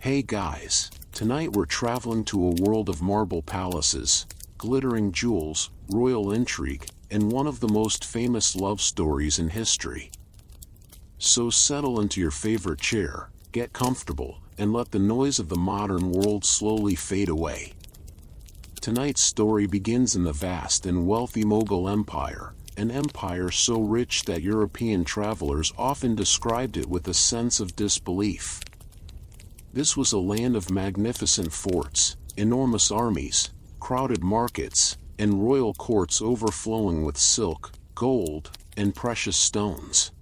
Hey guys, tonight we're traveling to a world of marble palaces, glittering jewels, royal intrigue, and one of the most famous love stories in history. So settle into your favorite chair, get comfortable, and let the noise of the modern world slowly fade away. Tonight's story begins in the vast and wealthy Mughal Empire, an empire so rich that European travelers often described it with a sense of disbelief. This was a land of magnificent forts, enormous armies, crowded markets, and royal courts overflowing with silk, gold, and precious stones.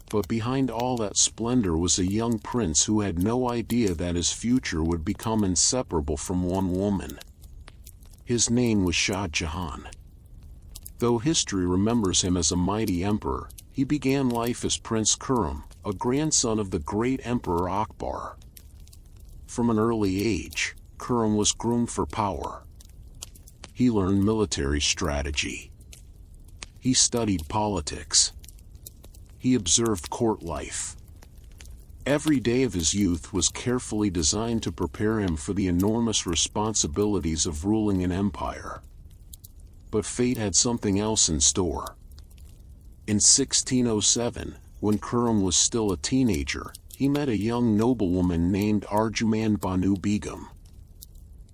But behind all that splendor was a young prince who had no idea that his future would become inseparable from one woman. His name was Shah Jahan. Though history remembers him as a mighty emperor, he began life as Prince Khurram, a grandson of the great Emperor Akbar. From an early age, Khurram was groomed for power. He learned military strategy. He studied politics. He observed court life. Every day of his youth was carefully designed to prepare him for the enormous responsibilities of ruling an empire. But fate had something else in store. In 1607, when Khurram was still a teenager, he met a young noblewoman named Arjuman Banu Begum.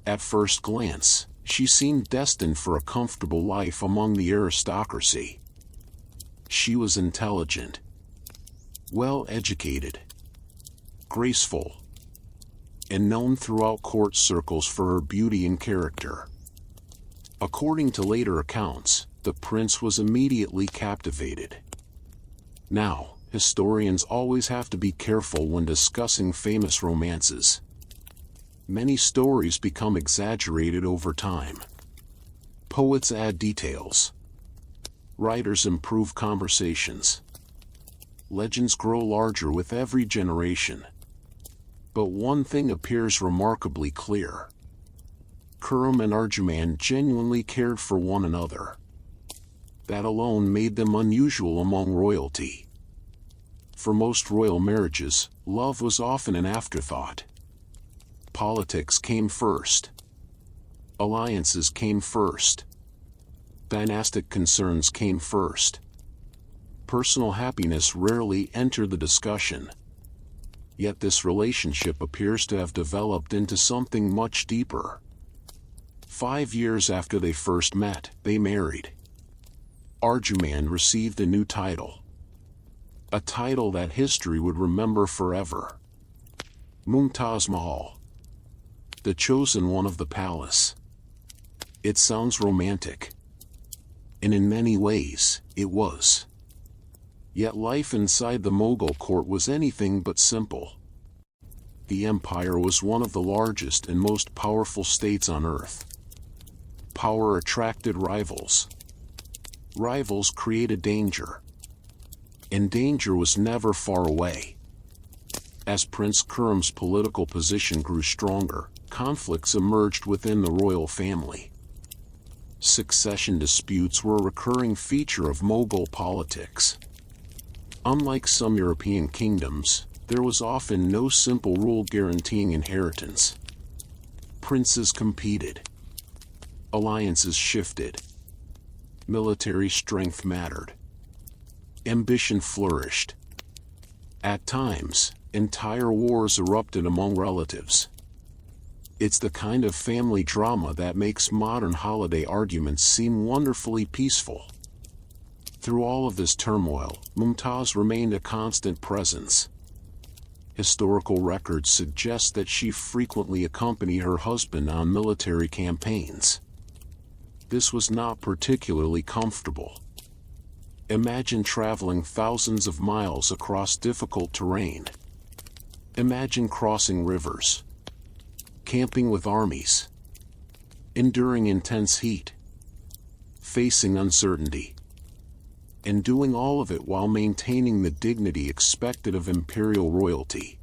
At first glance, she seemed destined for a comfortable life among the aristocracy. She was intelligent, well-educated, graceful, and known throughout court circles for her beauty and character. According to later accounts, the prince was immediately captivated. Now, historians always have to be careful when discussing famous romances. Many stories become exaggerated over time. Poets add details. Writers improve conversations. Legends grow larger with every generation. But one thing appears remarkably clear. Khurram and Arjuman genuinely cared for one another. That alone made them unusual among royalty. For most royal marriages, love was often an afterthought. Politics came first. Alliances came first. Dynastic concerns came first. Personal happiness rarely entered the discussion. Yet this relationship appears to have developed into something much deeper. 5 years after they first met, they married. Arjuman received a new title. A title that history would remember forever. Mumtaz Mahal. The chosen one of the palace. It sounds romantic. And in many ways, it was. Yet life inside the Mughal court was anything but simple. The empire was one of the largest and most powerful states on earth. Power attracted rivals. Rivals created danger. And danger was never far away. As Prince Khurram's political position grew stronger, conflicts emerged within the royal family. Succession disputes were a recurring feature of Mughal politics. Unlike some European kingdoms, there was often no simple rule guaranteeing inheritance. Princes competed. Alliances shifted. Military strength mattered. Ambition flourished. At times, entire wars erupted among relatives. It's the kind of family drama that makes modern holiday arguments seem wonderfully peaceful. Through all of this turmoil, Mumtaz remained a constant presence. Historical records suggest that she frequently accompanied her husband on military campaigns. This was not particularly comfortable. Imagine traveling thousands of miles across difficult terrain. Imagine crossing rivers. Camping with armies. Enduring intense heat. Facing uncertainty. And doing all of it while maintaining the dignity expected of imperial royalty.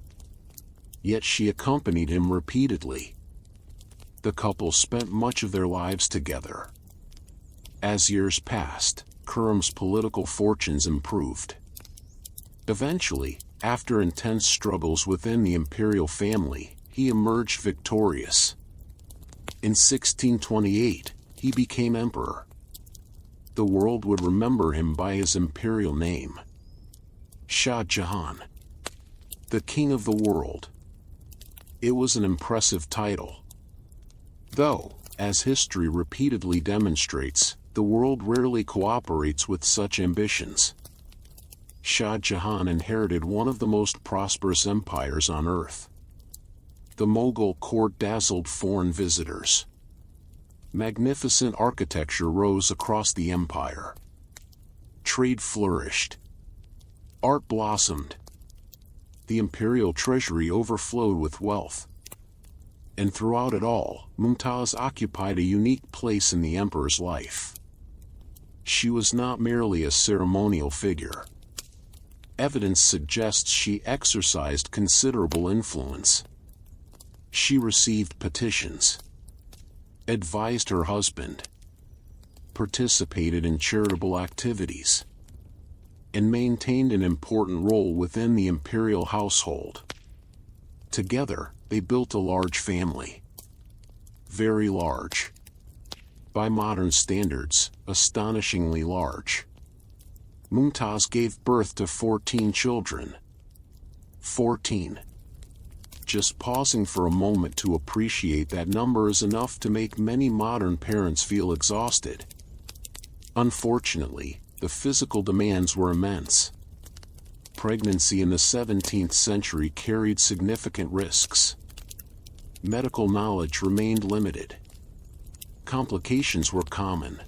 Yet she accompanied him repeatedly. The couple spent much of their lives together. As years passed, Khurram's political fortunes improved. Eventually, After intense struggles within the imperial family, he emerged victorious. In 1628, he became emperor. The world would remember him by his imperial name, Shah Jahan, the king of the world. It was an impressive title. Though, as history repeatedly demonstrates, the world rarely cooperates with such ambitions. Shah Jahan inherited one of the most prosperous empires on earth. The Mughal court dazzled foreign visitors. Magnificent architecture rose across the empire. Trade flourished. Art blossomed. The imperial treasury overflowed with wealth. And throughout it all, Mumtaz occupied a unique place in the emperor's life. She was not merely a ceremonial figure. Evidence suggests she exercised considerable influence. She received petitions, advised her husband, participated in charitable activities, and maintained an important role within the imperial household. Together, they built a large family. Very large. By modern standards, astonishingly large. Mumtaz gave birth to 14 children. 14. Just pausing for a moment to appreciate that number is enough to make many modern parents feel exhausted. Unfortunately, the physical demands were immense. Pregnancy in the 17th century carried significant risks. Medical knowledge remained limited. Complications were common.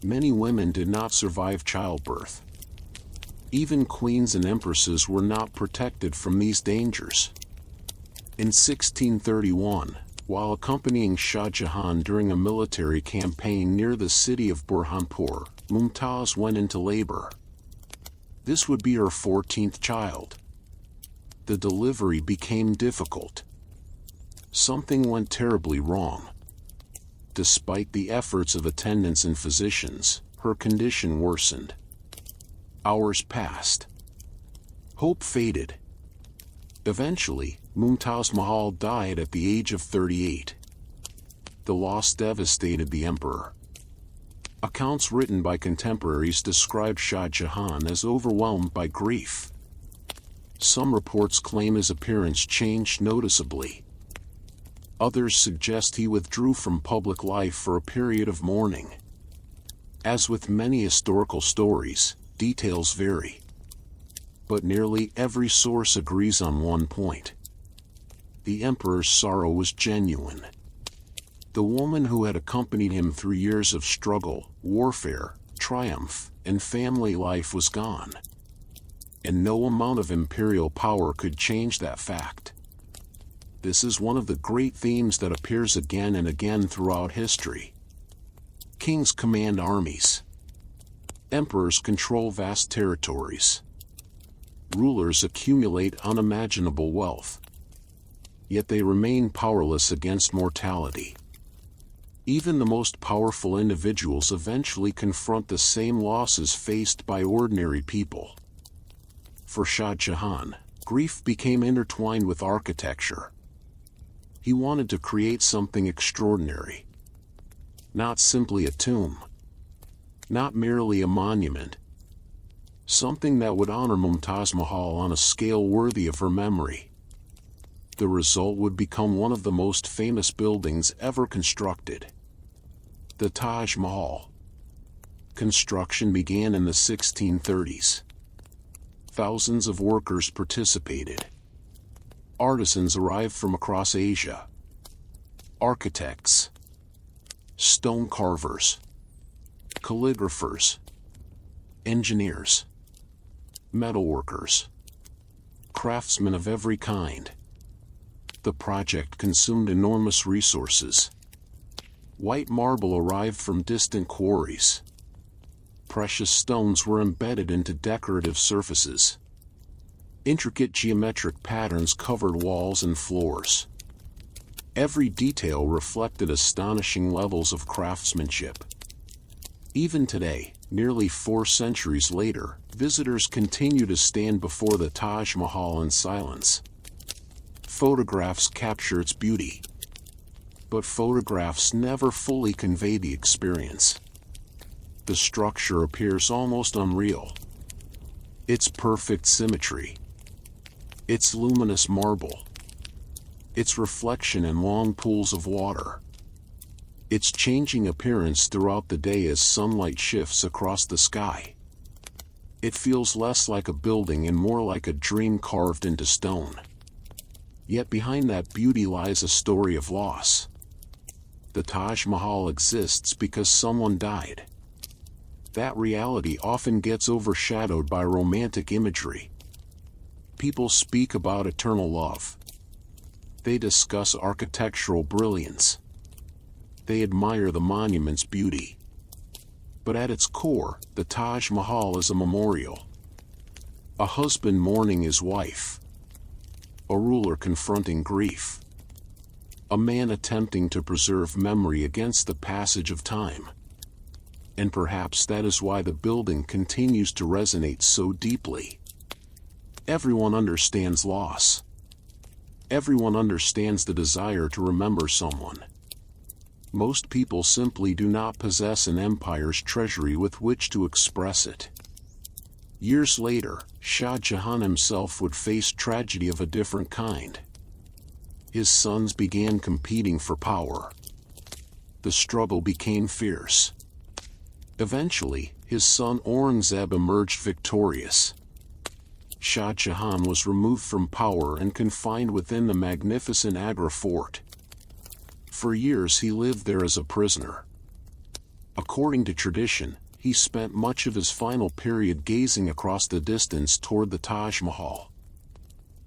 Many women did not survive childbirth. Even queens and empresses were not protected from these dangers. In 1631, while accompanying Shah Jahan during a military campaign near the city of Burhanpur, Mumtaz went into labor. This would be her 14th child. The delivery became difficult. Something went terribly wrong. Despite the efforts of attendants and physicians, her condition worsened. Hours passed. Hope faded. Eventually, Mumtaz Mahal died at the age of 38. The loss devastated the emperor. Accounts written by contemporaries describe Shah Jahan as overwhelmed by grief. Some reports claim his appearance changed noticeably. Others suggest he withdrew from public life for a period of mourning. As with many historical stories, details vary. But nearly every source agrees on one point. The emperor's sorrow was genuine. The woman who had accompanied him through years of struggle, warfare, triumph, and family life was gone. And no amount of imperial power could change that fact. This is one of the great themes that appears again and again throughout history. Kings command armies. Emperors control vast territories. Rulers accumulate unimaginable wealth. Yet they remain powerless against mortality. Even the most powerful individuals eventually confront the same losses faced by ordinary people. For Shah Jahan, grief became intertwined with architecture. He wanted to create something extraordinary. Not simply a tomb. Not merely a monument. Something that would honor Mumtaz Mahal on a scale worthy of her memory. The result would become one of the most famous buildings ever constructed. The Taj Mahal. Construction began in the 1630s. Thousands of workers participated. Artisans arrived from across Asia. Architects, stone carvers, calligraphers, engineers, metalworkers, craftsmen of every kind. The project consumed enormous resources. White marble arrived from distant quarries. Precious stones were embedded into decorative surfaces. Intricate geometric patterns covered walls and floors. Every detail reflected astonishing levels of craftsmanship. Even today, Nearly 4 centuries later, visitors continue to stand before the Taj Mahal in silence. Photographs capture its beauty, but photographs never fully convey the experience. The structure appears almost unreal. Its perfect symmetry, its luminous marble, its reflection in long pools of water, its changing appearance throughout the day as sunlight shifts across the sky. It feels less like a building and more like a dream carved into stone. Yet behind that beauty lies a story of loss. The Taj Mahal exists because someone died. That reality often gets overshadowed by romantic imagery. People speak about eternal love. They discuss architectural brilliance. They admire the monument's beauty. But at its core, the Taj Mahal is a memorial. A husband mourning his wife. A ruler confronting grief. A man attempting to preserve memory against the passage of time. And perhaps that is why the building continues to resonate so deeply. Everyone understands loss. Everyone understands the desire to remember someone. Most people simply do not possess an empire's treasury with which to express it. Years later, Shah Jahan himself would face tragedy of a different kind. His sons began competing for power. The struggle became fierce. Eventually, his son Aurangzeb emerged victorious. Shah Jahan was removed from power and confined within the magnificent Agra fort. For years he lived there as a prisoner. According to tradition, he spent much of his final period gazing across the distance toward the Taj Mahal.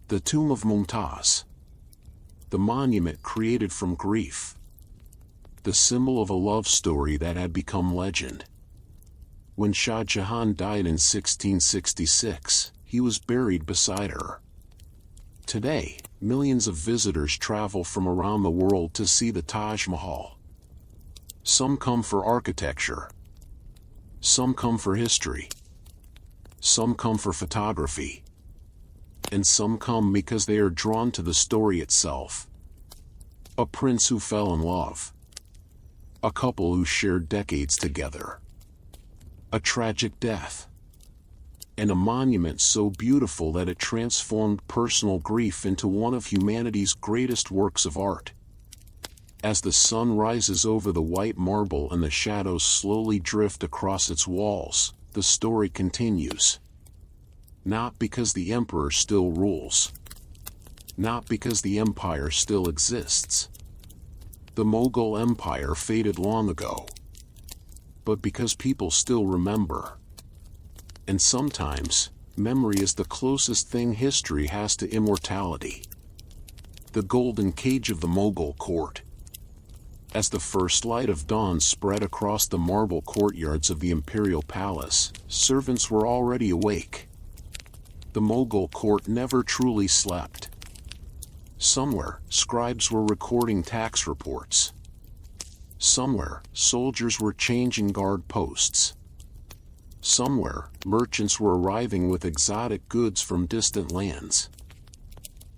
The tomb of Mumtaz. The monument created from grief. The symbol of a love story that had become legend. When Shah Jahan died in 1666, he was buried beside her. Today, millions of visitors travel from around the world to see the Taj Mahal. Some come for architecture. Some come for history. Some come for photography. And some come because they are drawn to the story itself. A prince who fell in love. A couple who shared decades together. A tragic death. And a monument so beautiful that it transformed personal grief into one of humanity's greatest works of art. As the sun rises over the white marble and the shadows slowly drift across its walls, the story continues. Not because the emperor still rules. Not because the empire still exists. The Mughal Empire faded long ago. But because people still remember. And sometimes, memory is the closest thing history has to immortality. The golden cage of the Mughal court. As the first light of dawn spread across the marble courtyards of the imperial palace, servants were already awake. The Mughal court never truly slept. Somewhere, scribes were recording tax reports. Somewhere, soldiers were changing guard posts. Somewhere, merchants were arriving with exotic goods from distant lands.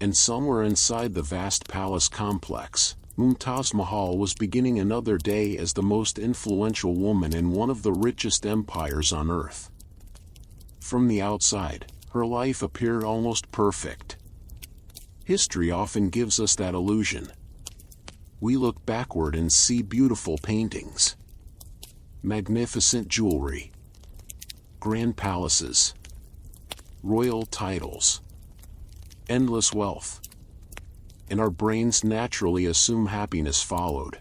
And somewhere inside the vast palace complex, Mumtaz Mahal was beginning another day as the most influential woman in one of the richest empires on earth. From the outside, her life appeared almost perfect. History often gives us that illusion. We look backward and see beautiful paintings, magnificent jewelry, grand palaces, royal titles, endless wealth, and our brains naturally assume happiness followed.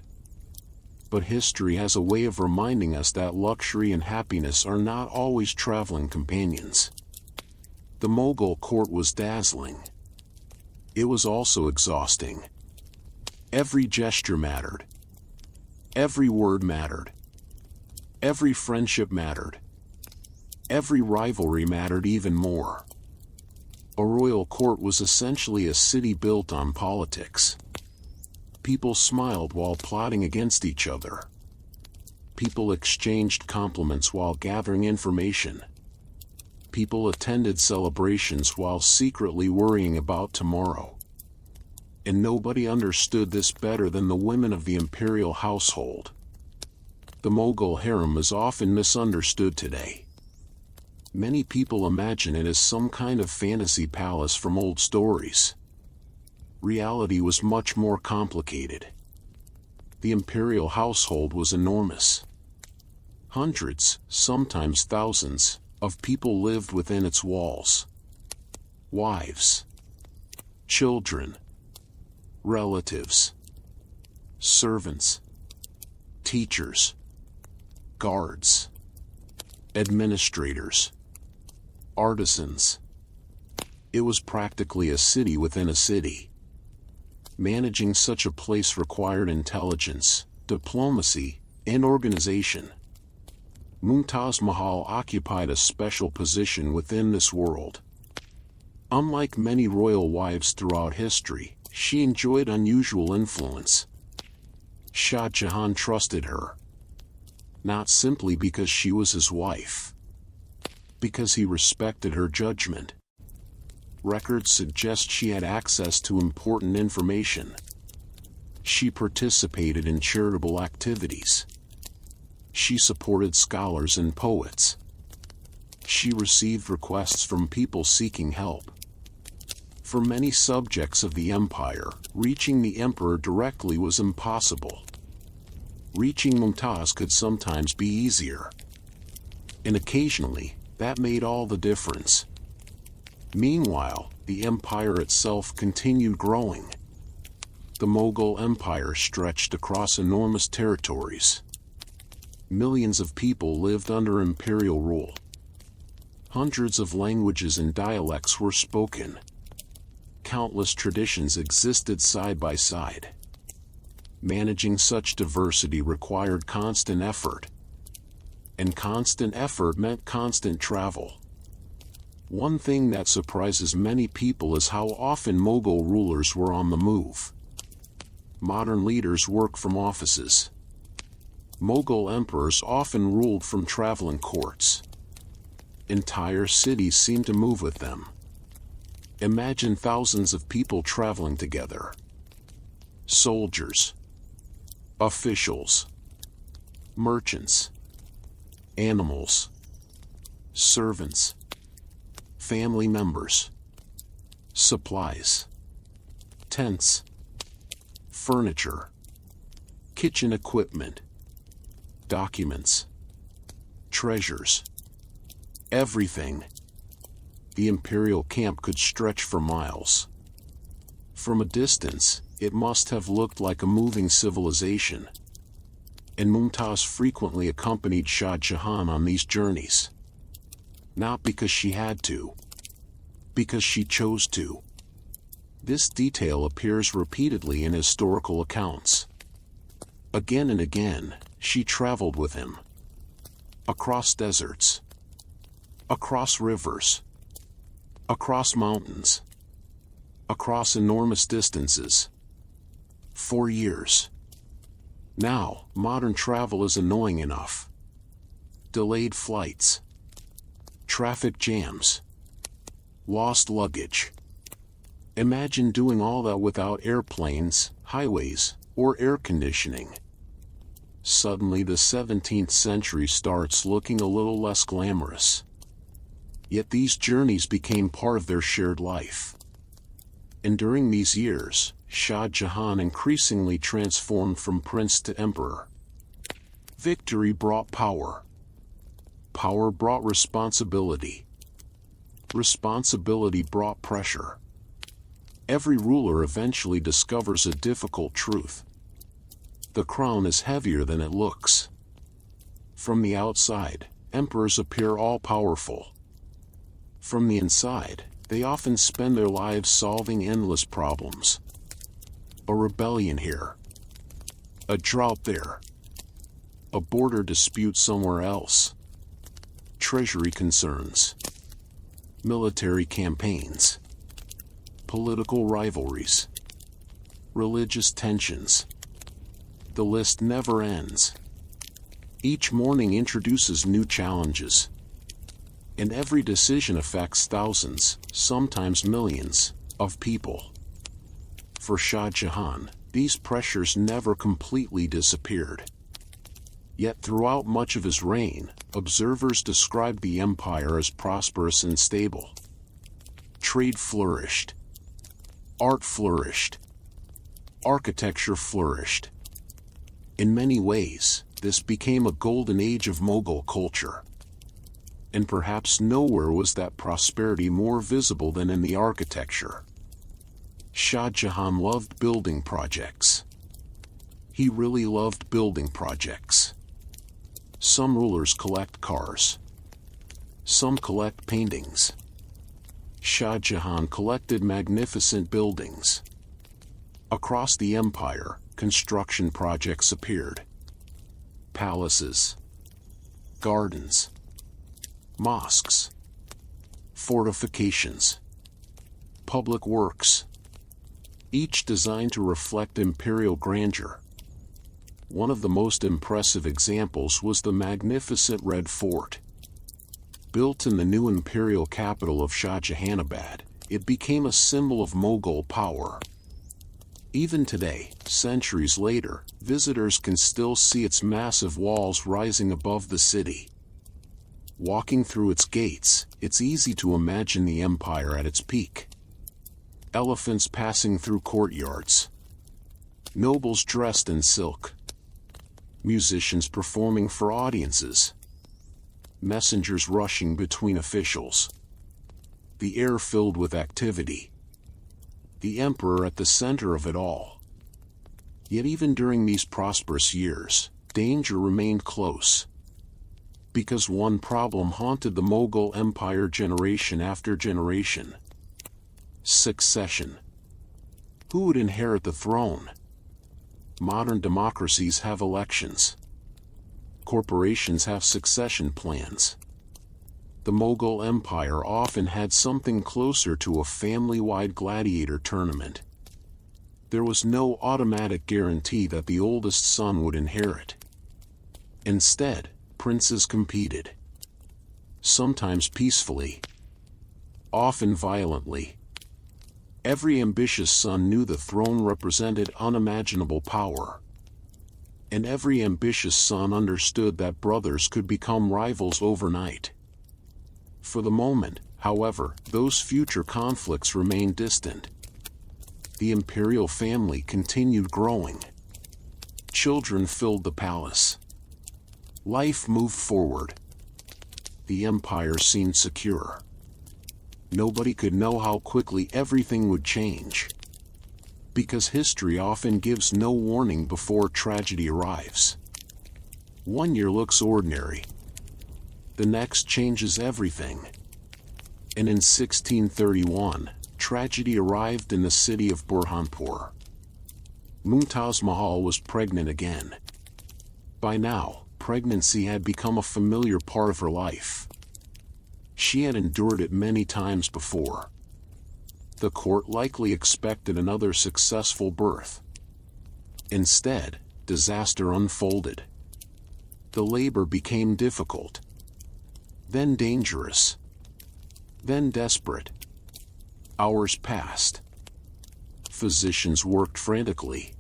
But history has a way of reminding us that luxury and happiness are not always traveling companions. The Mughal court was dazzling. It was also exhausting. Every gesture mattered. Every word mattered. Every friendship mattered. Every rivalry mattered even more. A royal court was essentially a city built on politics. People smiled while plotting against each other. People exchanged compliments while gathering information. People attended celebrations while secretly worrying about tomorrow. And nobody understood this better than the women of the imperial household. The Mughal harem is often misunderstood today. Many people imagine it as some kind of fantasy palace from old stories. Reality was much more complicated. The imperial household was enormous. Hundreds, sometimes thousands, of people lived within its walls. Wives, children, relatives, servants, teachers, guards, administrators, artisans. It was practically a city within a city. Managing such a place required intelligence, diplomacy, and organization. Mumtaz Mahal occupied a special position within this world. Unlike many royal wives throughout history, she enjoyed unusual influence. Shah Jahan trusted her. Not simply because she was his wife. Because he respected her judgment. Records suggest she had access to important information. She participated in charitable activities. She supported scholars and poets. She received requests from people seeking help. For many subjects of the empire, reaching the emperor directly was impossible. Reaching Mumtaz could sometimes be easier. And occasionally, that made all the difference. Meanwhile, the empire itself continued growing. The Mughal Empire stretched across enormous territories. Millions of people lived under imperial rule. Hundreds of languages and dialects were spoken. Countless traditions existed side by side. Managing such diversity required constant effort. And constant effort meant constant travel. One thing that surprises many people is how often Mughal rulers were on the move. Modern leaders work from offices. Mughal emperors often ruled from traveling courts. Entire cities seemed to move with them. Imagine thousands of people traveling together. Soldiers, officials, merchants, animals, servants, family members, supplies, tents, furniture, kitchen equipment, documents, treasures, everything. The imperial camp could stretch for miles. From a distance, it must have looked like a moving civilization. And Mumtaz frequently accompanied Shah Jahan on these journeys. Not because she had to. Because she chose to. This detail appears repeatedly in historical accounts. Again and again, she traveled with him. Across deserts. Across rivers. Across mountains. Across enormous distances. For years. Now, modern travel is annoying enough. Delayed flights. Traffic jams. Lost luggage. Imagine doing all that without airplanes, highways, or air conditioning. Suddenly the 17th century starts looking a little less glamorous. Yet these journeys became part of their shared life. And during these years, Shah Jahan increasingly transformed from prince to emperor. Victory brought power. Power brought responsibility. Responsibility brought pressure. Every ruler eventually discovers a difficult truth. The crown is heavier than it looks. From the outside, emperors appear all-powerful. From the inside, they often spend their lives solving endless problems. A rebellion here. A drought there. A border dispute somewhere else. Treasury concerns. Military campaigns. Political rivalries. Religious tensions. The list never ends. Each morning introduces new challenges, and every decision affects thousands, sometimes millions, of people. For Shah Jahan, these pressures never completely disappeared. Yet throughout much of his reign, observers described the empire as prosperous and stable. Trade flourished. Art flourished. Architecture flourished. In many ways, this became a golden age of Mughal culture. And perhaps nowhere was that prosperity more visible than in the architecture. Shah Jahan loved building projects. He really loved building projects. Some rulers collect cars. Some collect paintings. Shah Jahan collected magnificent buildings. Across the empire, construction projects appeared. Palaces, gardens, mosques, fortifications, public works, each designed to reflect imperial grandeur. One of the most impressive examples was the magnificent Red Fort. Built in the new imperial capital of Shah Jahanabad, it became a symbol of Mughal power. Even today, centuries later, visitors can still see its massive walls rising above the city. Walking through its gates, it's easy to imagine the empire at its peak. Elephants passing through courtyards. Nobles dressed in silk. Musicians performing for audiences. Messengers rushing between officials. The air filled with activity. The emperor at the center of it all. Yet even during these prosperous years, danger remained close. Because one problem haunted the Mughal Empire generation after generation. Succession. Who would inherit the throne? Modern democracies have elections. Corporations have succession plans. The Mughal Empire often had something closer to a family-wide gladiator tournament. There was no automatic guarantee that the oldest son would inherit. Instead, princes competed. Sometimes peacefully, often violently. Every ambitious son knew the throne represented unimaginable power. And every ambitious son understood that brothers could become rivals overnight. For the moment, however, those future conflicts remained distant. The imperial family continued growing. Children filled the palace. Life moved forward. The empire seemed secure. Nobody could know how quickly everything would change. Because history often gives no warning before tragedy arrives. One year looks ordinary. The next changes everything. And in 1631, tragedy arrived in the city of Burhanpur. Mumtaz Mahal was pregnant again. By now, pregnancy had become a familiar part of her life. She had endured it many times before. The court likely expected another successful birth. Instead, disaster unfolded. The labor became difficult. Then dangerous. Then desperate. Hours passed. Physicians worked frantically.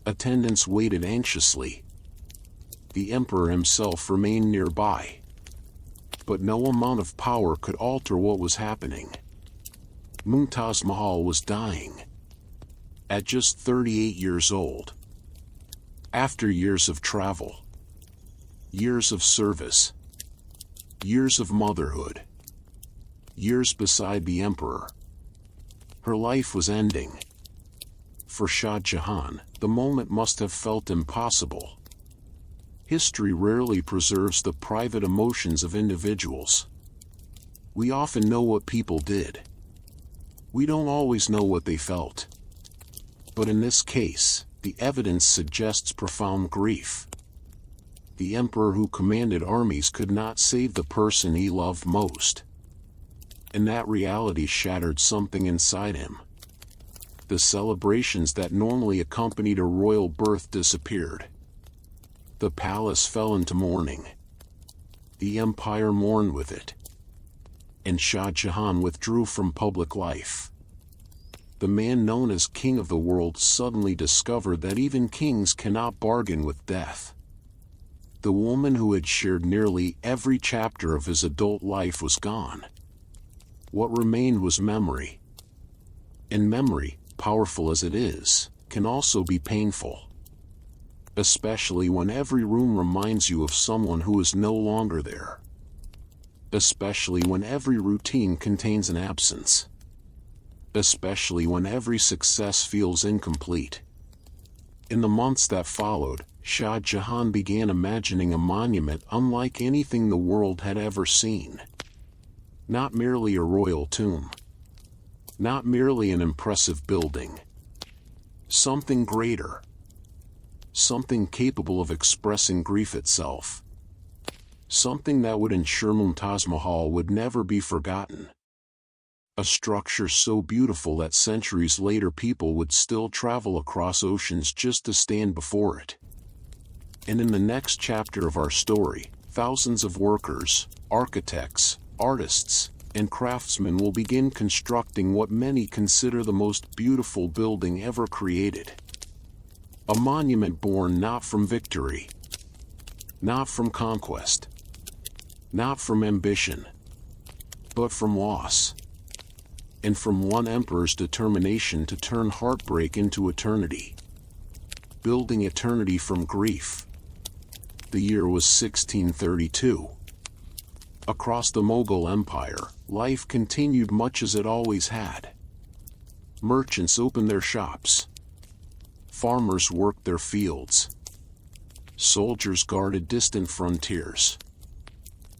Attendants waited anxiously. The emperor himself remained nearby. But no amount of power could alter what was happening. Mumtaz Mahal was dying. At just 38 years old. After years of travel. Years of service. Years of motherhood. Years beside the emperor. Her life was ending. For Shah Jahan, the moment must have felt impossible. History rarely preserves the private emotions of individuals. We often know what people did. We don't always know what they felt. But in this case, the evidence suggests profound grief. The emperor who commanded armies could not save the person he loved most. And that reality shattered something inside him. The celebrations that normally accompanied a royal birth disappeared. The palace fell into mourning. The empire mourned with it. And Shah Jahan withdrew from public life. The man known as King of the World suddenly discovered that even kings cannot bargain with death. The woman who had shared nearly every chapter of his adult life was gone. What remained was memory. And memory, powerful as it is, can also be painful. Especially when every room reminds you of someone who is no longer there. Especially when every routine contains an absence. Especially when every success feels incomplete. In the months that followed, Shah Jahan began imagining a monument unlike anything the world had ever seen. Not merely a royal tomb. Not merely an impressive building. Something greater. Something capable of expressing grief itself. Something that would ensure Mumtaz Mahal would never be forgotten. A structure so beautiful that centuries later people would still travel across oceans just to stand before it. And in the next chapter of our story, thousands of workers, architects, artists, and craftsmen will begin constructing what many consider the most beautiful building ever created. A monument born not from victory, not from conquest, not from ambition, but from loss, and from one emperor's determination to turn heartbreak into eternity. Building eternity from grief. The year was 1632. Across the Mughal Empire, life continued much as it always had. Merchants opened their shops. Farmers worked their fields. Soldiers guarded distant frontiers.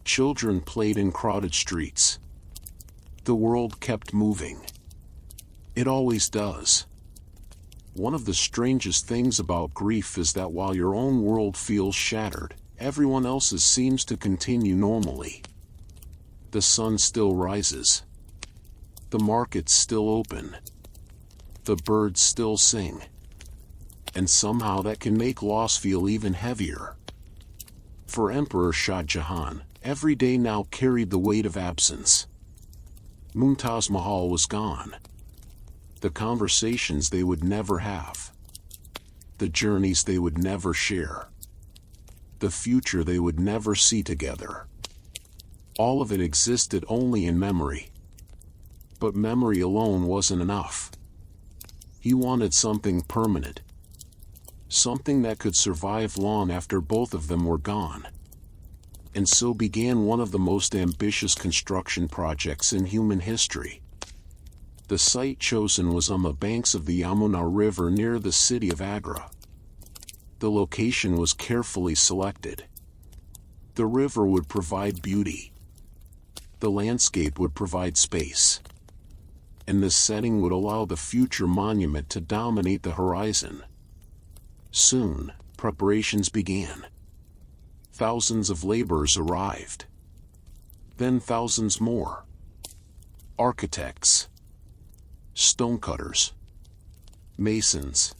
Children played in crowded streets. The world kept moving. It always does. One of the strangest things about grief is that while your own world feels shattered, everyone else's seems to continue normally. The sun still rises. The markets still open. The birds still sing. And somehow that can make loss feel even heavier. For Emperor Shah Jahan, every day now carried the weight of absence. Mumtaz Mahal was gone. The conversations they would never have. The journeys they would never share. The future they would never see together. All of it existed only in memory. But memory alone wasn't enough. He wanted something permanent. Something that could survive long after both of them were gone. And so began one of the most ambitious construction projects in human history. The site chosen was on the banks of the Yamuna River near the city of Agra. The location was carefully selected. The river would provide beauty. The landscape would provide space. And the setting would allow the future monument to dominate the horizon. Soon, preparations began. Thousands of laborers arrived. Then thousands more. Architects, stonecutters, masons,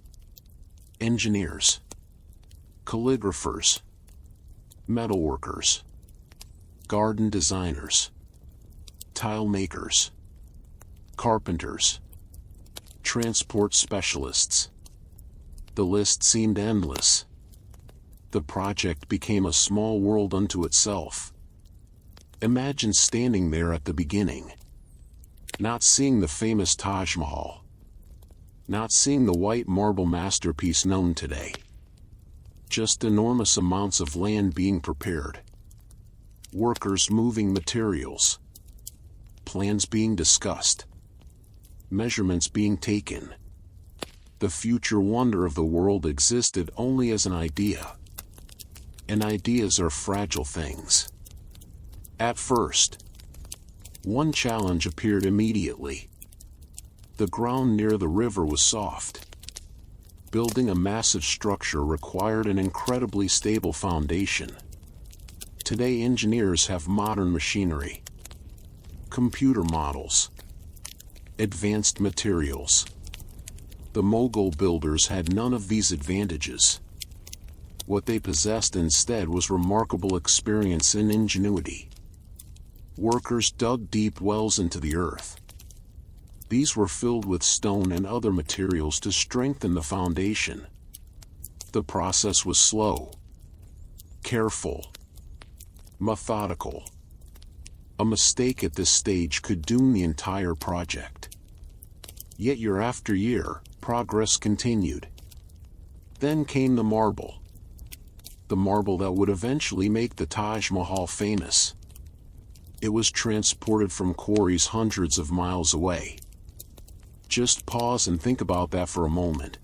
engineers, calligraphers, metalworkers, garden designers, tile makers, carpenters, transport specialists. The list seemed endless. The project became a small world unto itself. Imagine standing there at the beginning. Not seeing the famous Taj Mahal. Not seeing the white marble masterpiece known today. Just enormous amounts of land being prepared. Workers moving materials. Plans being discussed. Measurements being taken. The future wonder of the world existed only as an idea. And ideas are fragile things. At first, one challenge appeared immediately. The ground near the river was soft. Building a massive structure required an incredibly stable foundation. Today engineers have modern machinery, computer models, advanced materials. The Mughal builders had none of these advantages. What they possessed instead was remarkable experience and ingenuity. Workers dug deep wells into the earth. These were filled with stone and other materials to strengthen the foundation. The process was slow, careful, methodical. A mistake at this stage could doom the entire project. Yet year after year, progress continued. Then came the marble. The marble that would eventually make the Taj Mahal famous. It was transported from quarries hundreds of miles away. Just pause and think about that for a moment.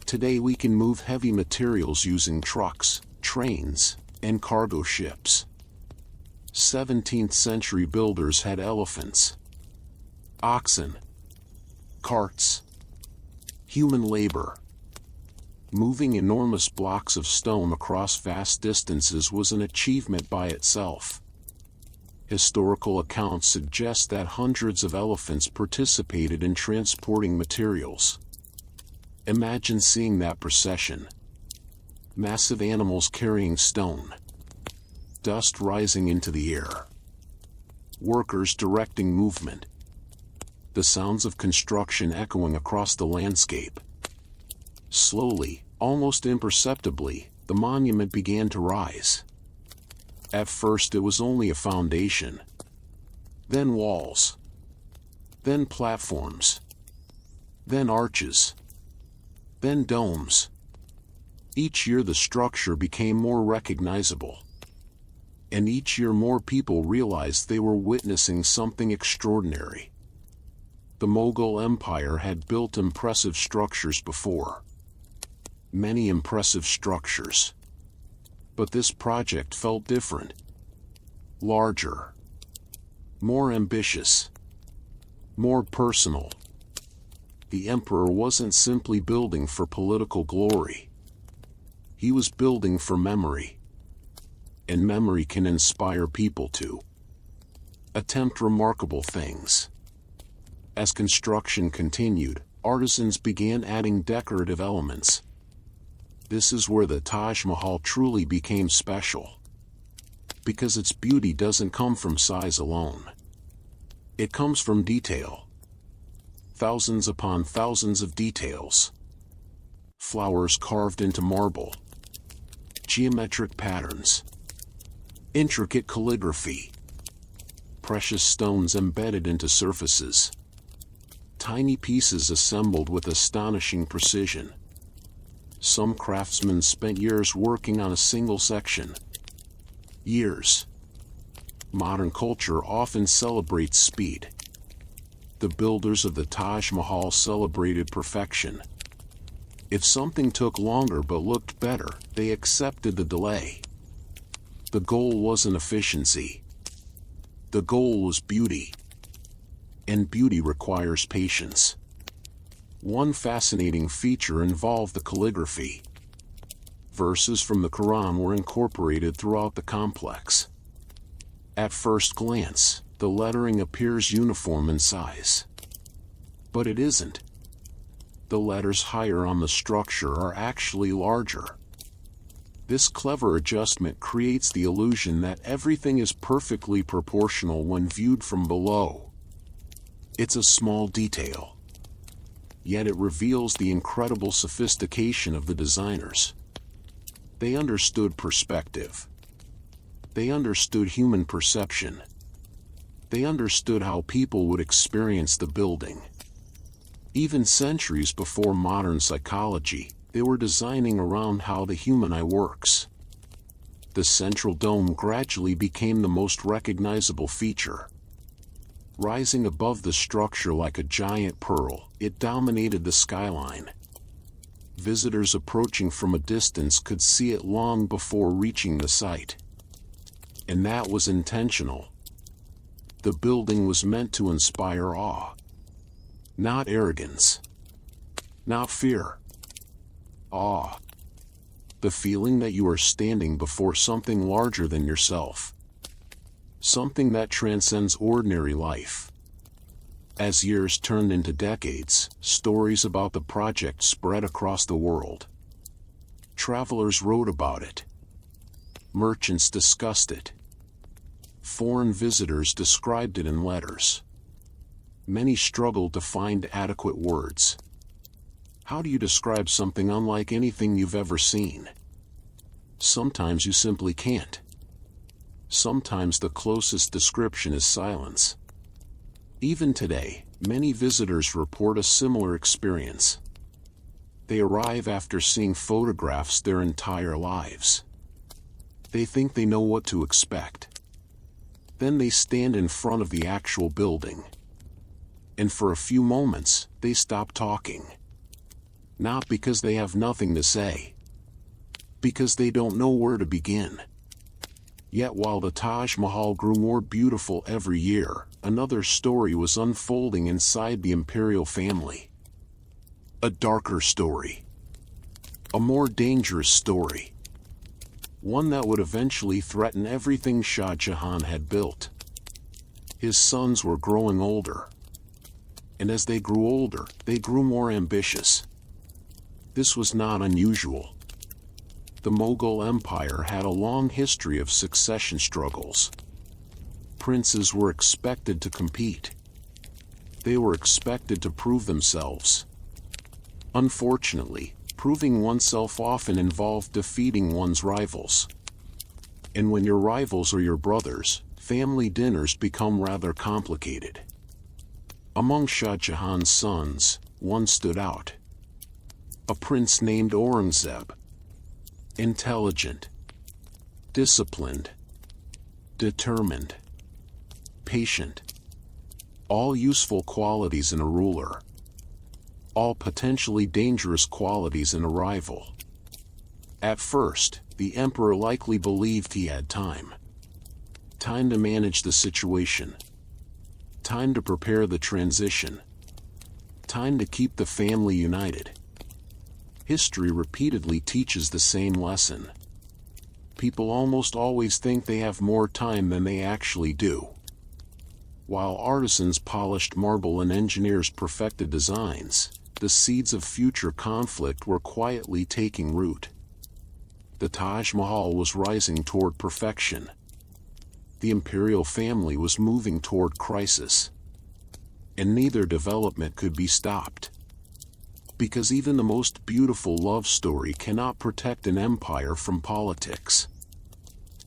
Today we can move heavy materials using trucks, trains, and cargo ships. 17th century builders had elephants, oxen, carts, human labor. Moving enormous blocks of stone across vast distances was an achievement by itself. Historical accounts suggest that hundreds of elephants participated in transporting materials. Imagine seeing that procession. Massive animals carrying stone. Dust rising into the air. Workers directing movement. The sounds of construction echoing across the landscape. Slowly, almost imperceptibly, the monument began to rise. At first it was only a foundation. Then walls. Then platforms. Then arches. Then domes. Each year the structure became more recognizable. And each year more people realized they were witnessing something extraordinary. The Mughal Empire had built impressive structures before. Many impressive structures. But this project felt different. Larger. More ambitious. More personal. The emperor wasn't simply building for political glory. He was building for memory. And memory can inspire people to attempt remarkable things. As construction continued, artisans began adding decorative elements. This is where the Taj Mahal truly became special. Because its beauty doesn't come from size alone. It comes from detail. Thousands upon thousands of details. Flowers carved into marble. Geometric patterns. Intricate calligraphy. Precious stones embedded into surfaces. Tiny pieces assembled with astonishing precision. Some craftsmen spent years working on a single section. Years. Modern culture often celebrates speed. The builders of the Taj Mahal celebrated perfection. If something took longer but looked better, they accepted the delay. The goal wasn't efficiency. The goal was beauty. And beauty requires patience. One fascinating feature involved the calligraphy. Verses from the Quran were incorporated throughout the complex. At first glance, the lettering appears uniform in size. But it isn't. The letters higher on the structure are actually larger. This clever adjustment creates the illusion that everything is perfectly proportional when viewed from below. It's a small detail. Yet it reveals the incredible sophistication of the designers. They understood perspective. They understood human perception. They understood how people would experience the building. Even centuries before modern psychology, they were designing around how the human eye works. The central dome gradually became the most recognizable feature. Rising above the structure like a giant pearl, it dominated the skyline. Visitors approaching from a distance could see it long before reaching the site. And that was intentional. The building was meant to inspire awe. Not arrogance. Not fear. Awe. The feeling that you are standing before something larger than yourself. Something that transcends ordinary life. As years turned into decades, stories about the project spread across the world. Travelers wrote about it. Merchants discussed it. Foreign visitors described it in letters. Many struggled to find adequate words. How do you describe something unlike anything you've ever seen? Sometimes you simply can't. Sometimes the closest description is silence. Even today, many visitors report a similar experience. They arrive after seeing photographs their entire lives. They think they know what to expect. Then they stand in front of the actual building. And for a few moments, they stop talking. Not because they have nothing to say. Because they don't know where to begin. Yet while the Taj Mahal grew more beautiful every year, another story was unfolding inside the imperial family. A darker story. A more dangerous story. One that would eventually threaten everything Shah Jahan had built. His sons were growing older. And as they grew older, they grew more ambitious. This was not unusual. The Mughal Empire had a long history of succession struggles. Princes were expected to compete. They were expected to prove themselves. Unfortunately, proving oneself often involved defeating one's rivals. And when your rivals are your brothers, family dinners become rather complicated. Among Shah Jahan's sons, one stood out. A prince named Aurangzeb. Intelligent, disciplined, determined, patient. All useful qualities in a ruler. All potentially dangerous qualities in a rival. At first, the emperor likely believed he had time. Time to manage the situation. Time to prepare the transition. Time to keep the family united. History repeatedly teaches the same lesson. People almost always think they have more time than they actually do. While artisans polished marble and engineers perfected designs, the seeds of future conflict were quietly taking root. The Taj Mahal was rising toward perfection. The imperial family was moving toward crisis. And neither development could be stopped. Because even the most beautiful love story cannot protect an empire from politics.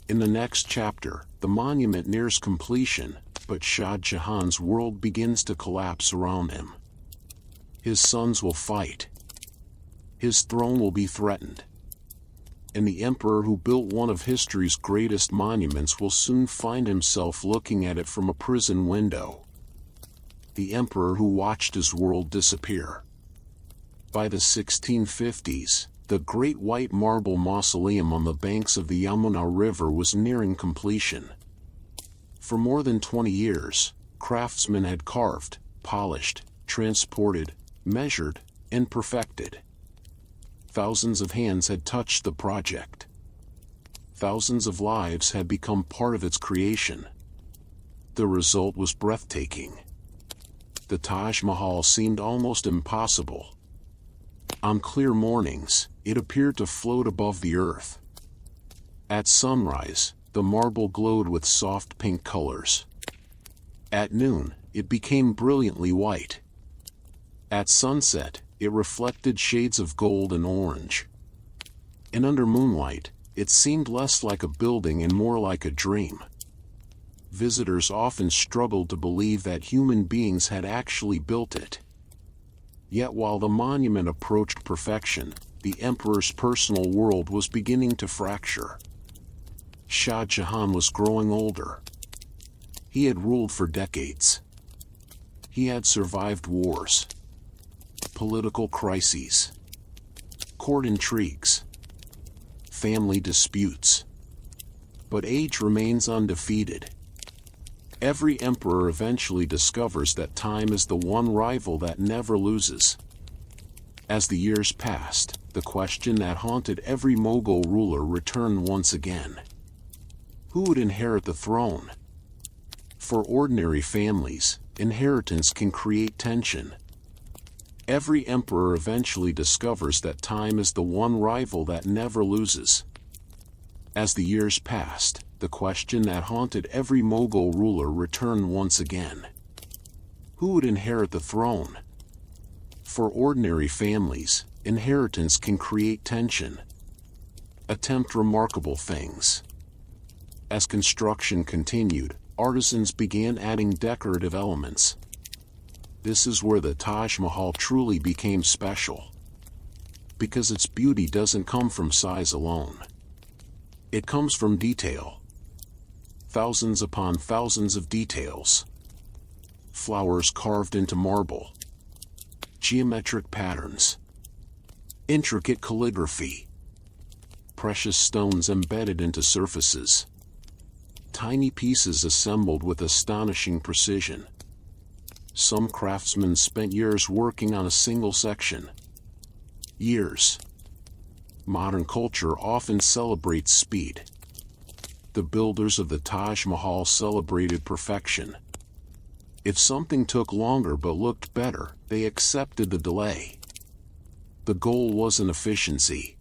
In the next chapter, the monument nears completion, but Shah Jahan's world begins to collapse around him. His sons will fight. His throne will be threatened. And the emperor who built one of history's greatest monuments will soon find himself looking at it from a prison window. The emperor who watched his world disappear. By the 1650s, the Great White Marble Mausoleum on the banks of the Yamuna River was nearing completion. For more than 20 years, craftsmen had carved, polished, transported, measured, and perfected. Thousands of hands had touched the project. Thousands of lives had become part of its creation. The result was breathtaking. The Taj Mahal seemed almost impossible. On clear mornings, it appeared to float above the earth. At sunrise, the marble glowed with soft pink colors. At noon, it became brilliantly white. At sunset, it reflected shades of gold and orange. And under moonlight, it seemed less like a building and more like a dream. Visitors often struggled to believe that human beings had actually built it. Yet while the monument approached perfection, the emperor's personal world was beginning to fracture. Shah Jahan was growing older. He had ruled for decades. He had survived wars, political crises, court intrigues, family disputes. But age remains undefeated. Every emperor eventually discovers that time is the one rival that never loses. As the years passed, the question that haunted every Mughal ruler returned once again. Who would inherit the throne? For ordinary families, inheritance can create tension. Every emperor eventually discovers that time is the one rival that never loses. As the years passed, the question that haunted every Mughal ruler returned once again. Who would inherit the throne? For ordinary families, inheritance can create tension. Attempt remarkable things. As construction continued, artisans began adding decorative elements. This is where the Taj Mahal truly became special. Because its beauty doesn't come from size alone. It comes from detail. Thousands upon thousands of details. Flowers carved into marble. Geometric patterns. Intricate calligraphy. Precious stones embedded into surfaces. Tiny pieces assembled with astonishing precision. Some craftsmen spent years working on a single section. Years. Modern culture often celebrates speed. The builders of the Taj Mahal celebrated perfection. If something took longer but looked better, they accepted the delay. The goal wasn't efficiency.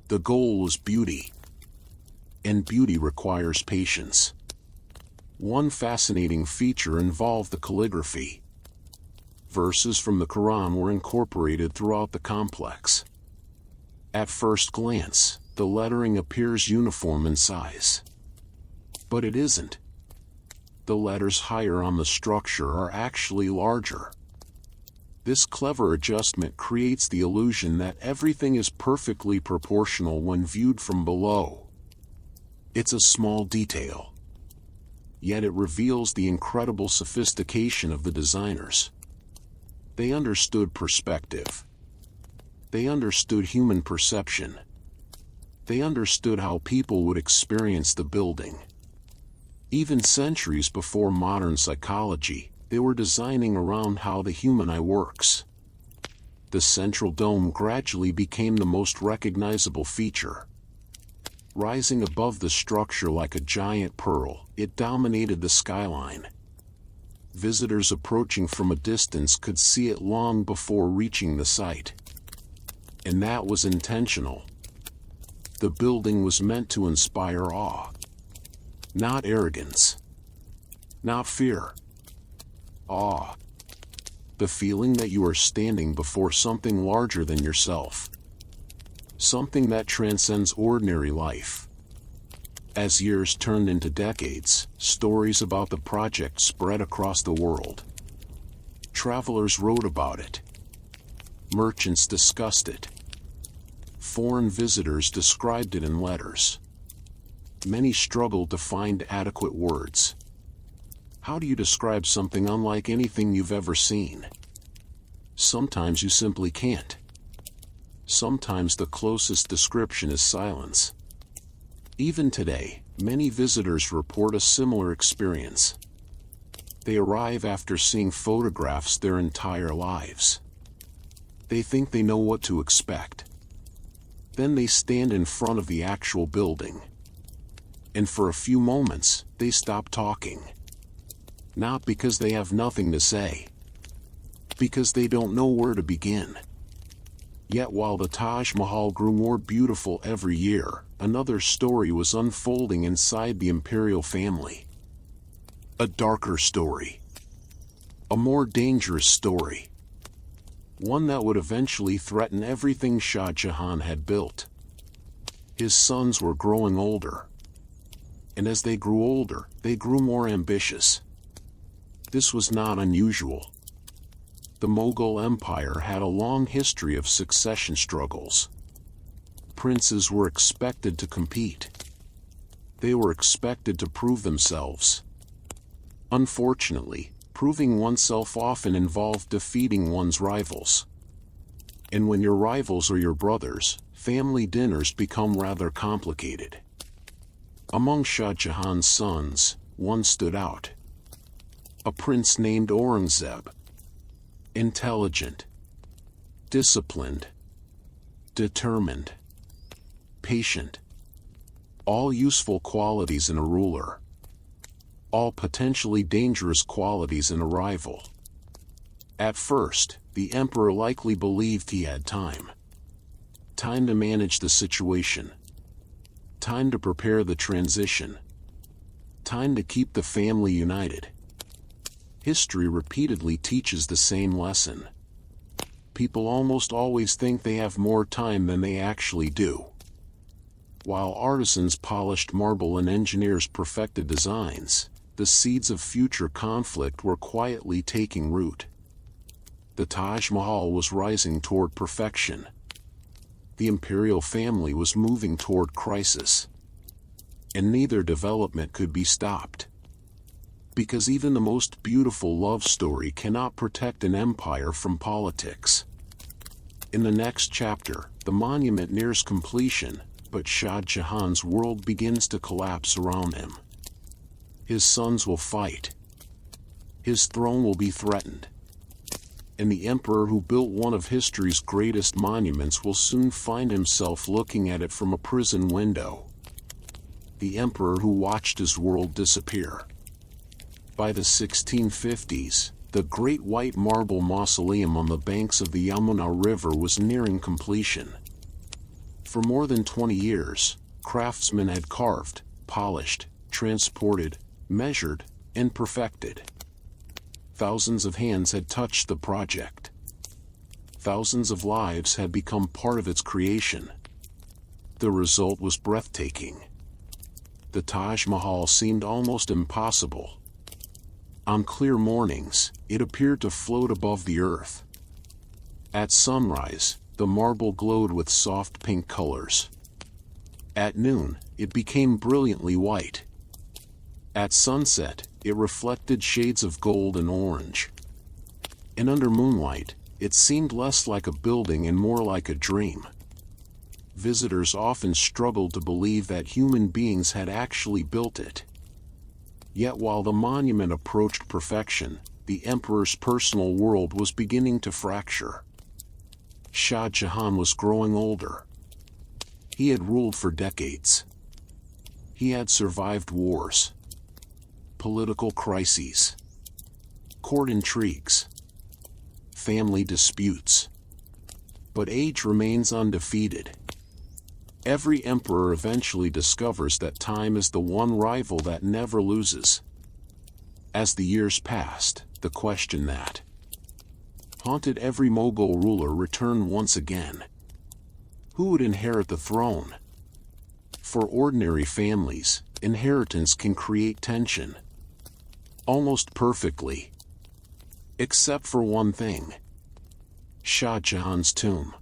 The goal was beauty. And beauty requires patience. One fascinating feature involved the calligraphy. Verses from the Quran were incorporated throughout the complex. At first glance, the lettering appears uniform in size. But it isn't. The letters higher on the structure are actually larger. This clever adjustment creates the illusion that everything is perfectly proportional when viewed from below. It's a small detail. Yet it reveals the incredible sophistication of the designers. They understood perspective. They understood human perception. They understood how people would experience the building. Even centuries before modern psychology, they were designing around how the human eye works. The central dome gradually became the most recognizable feature. Rising above the structure like a giant pearl, it dominated the skyline. Visitors approaching from a distance could see it long before reaching the site. And that was intentional. The building was meant to inspire awe. Not arrogance. Not fear. Awe. The feeling that you are standing before something larger than yourself. Something that transcends ordinary life. As years turned into decades, stories about the project spread across the world. Travelers wrote about it. Merchants discussed it. Foreign visitors described it in letters. Many struggled to find adequate words. How do you describe something unlike anything you've ever seen? Sometimes you simply can't. Sometimes the closest description is silence. Even today, many visitors report a similar experience. They arrive after seeing photographs their entire lives. They think they know what to expect. Then they stand in front of the actual building. And for a few moments, they stop talking. Not because they have nothing to say. Because they don't know where to begin. Yet while the Taj Mahal grew more beautiful every year, another story was unfolding inside the imperial family. A darker story. A more dangerous story. One that would eventually threaten everything Shah Jahan had built. His sons were growing older. And as they grew older, they grew more ambitious. This was not unusual. The Mughal Empire had a long history of succession struggles. Princes were expected to compete. They were expected to prove themselves. Unfortunately, proving oneself often involved defeating one's rivals. And when your rivals are your brothers, family dinners become rather complicated. Among Shah Jahan's sons, one stood out. A prince named Aurangzeb. Intelligent. Disciplined. Determined. Patient. All useful qualities in a ruler. All potentially dangerous qualities in a rival. At first, the emperor likely believed he had time. Time to manage the situation. Time to prepare the transition. Time to keep the family united. History repeatedly teaches the same lesson. People almost always think they have more time than they actually do. While artisans polished marble and engineers perfected designs, the seeds of future conflict were quietly taking root. The Taj Mahal was rising toward perfection. The imperial family was moving toward crisis. And neither development could be stopped. Because even the most beautiful love story cannot protect an empire from politics. In the next chapter, the monument nears completion, but Shah Jahan's world begins to collapse around him. His sons will fight. His throne will be threatened. And the emperor who built one of history's greatest monuments will soon find himself looking at it from a prison window. The emperor who watched his world disappear. By the 1650s, the Great White Marble Mausoleum on the banks of the Yamuna River was nearing completion. For more than 20 years, craftsmen had carved, polished, transported, measured, and perfected. Thousands of hands had touched the project. Thousands of lives had become part of its creation. The result was breathtaking. The Taj Mahal seemed almost impossible. On clear mornings, it appeared to float above the earth. At sunrise, the marble glowed with soft pink colors. At noon, it became brilliantly white. At sunset, it reflected shades of gold and orange. And under moonlight, it seemed less like a building and more like a dream. Visitors often struggled to believe that human beings had actually built it. Yet while the monument approached perfection, the emperor's personal world was beginning to fracture. Shah Jahan was growing older. He had ruled for decades. He had survived wars, political crises, court intrigues, family disputes. But age remains undefeated. Every emperor eventually discovers that time is the one rival that never loses. As the years passed, the question that haunted every Mughal ruler returned once again. Who would inherit the throne? For ordinary families, inheritance can create tension. Almost perfectly. Except for one thing. Shah Jahan's tomb.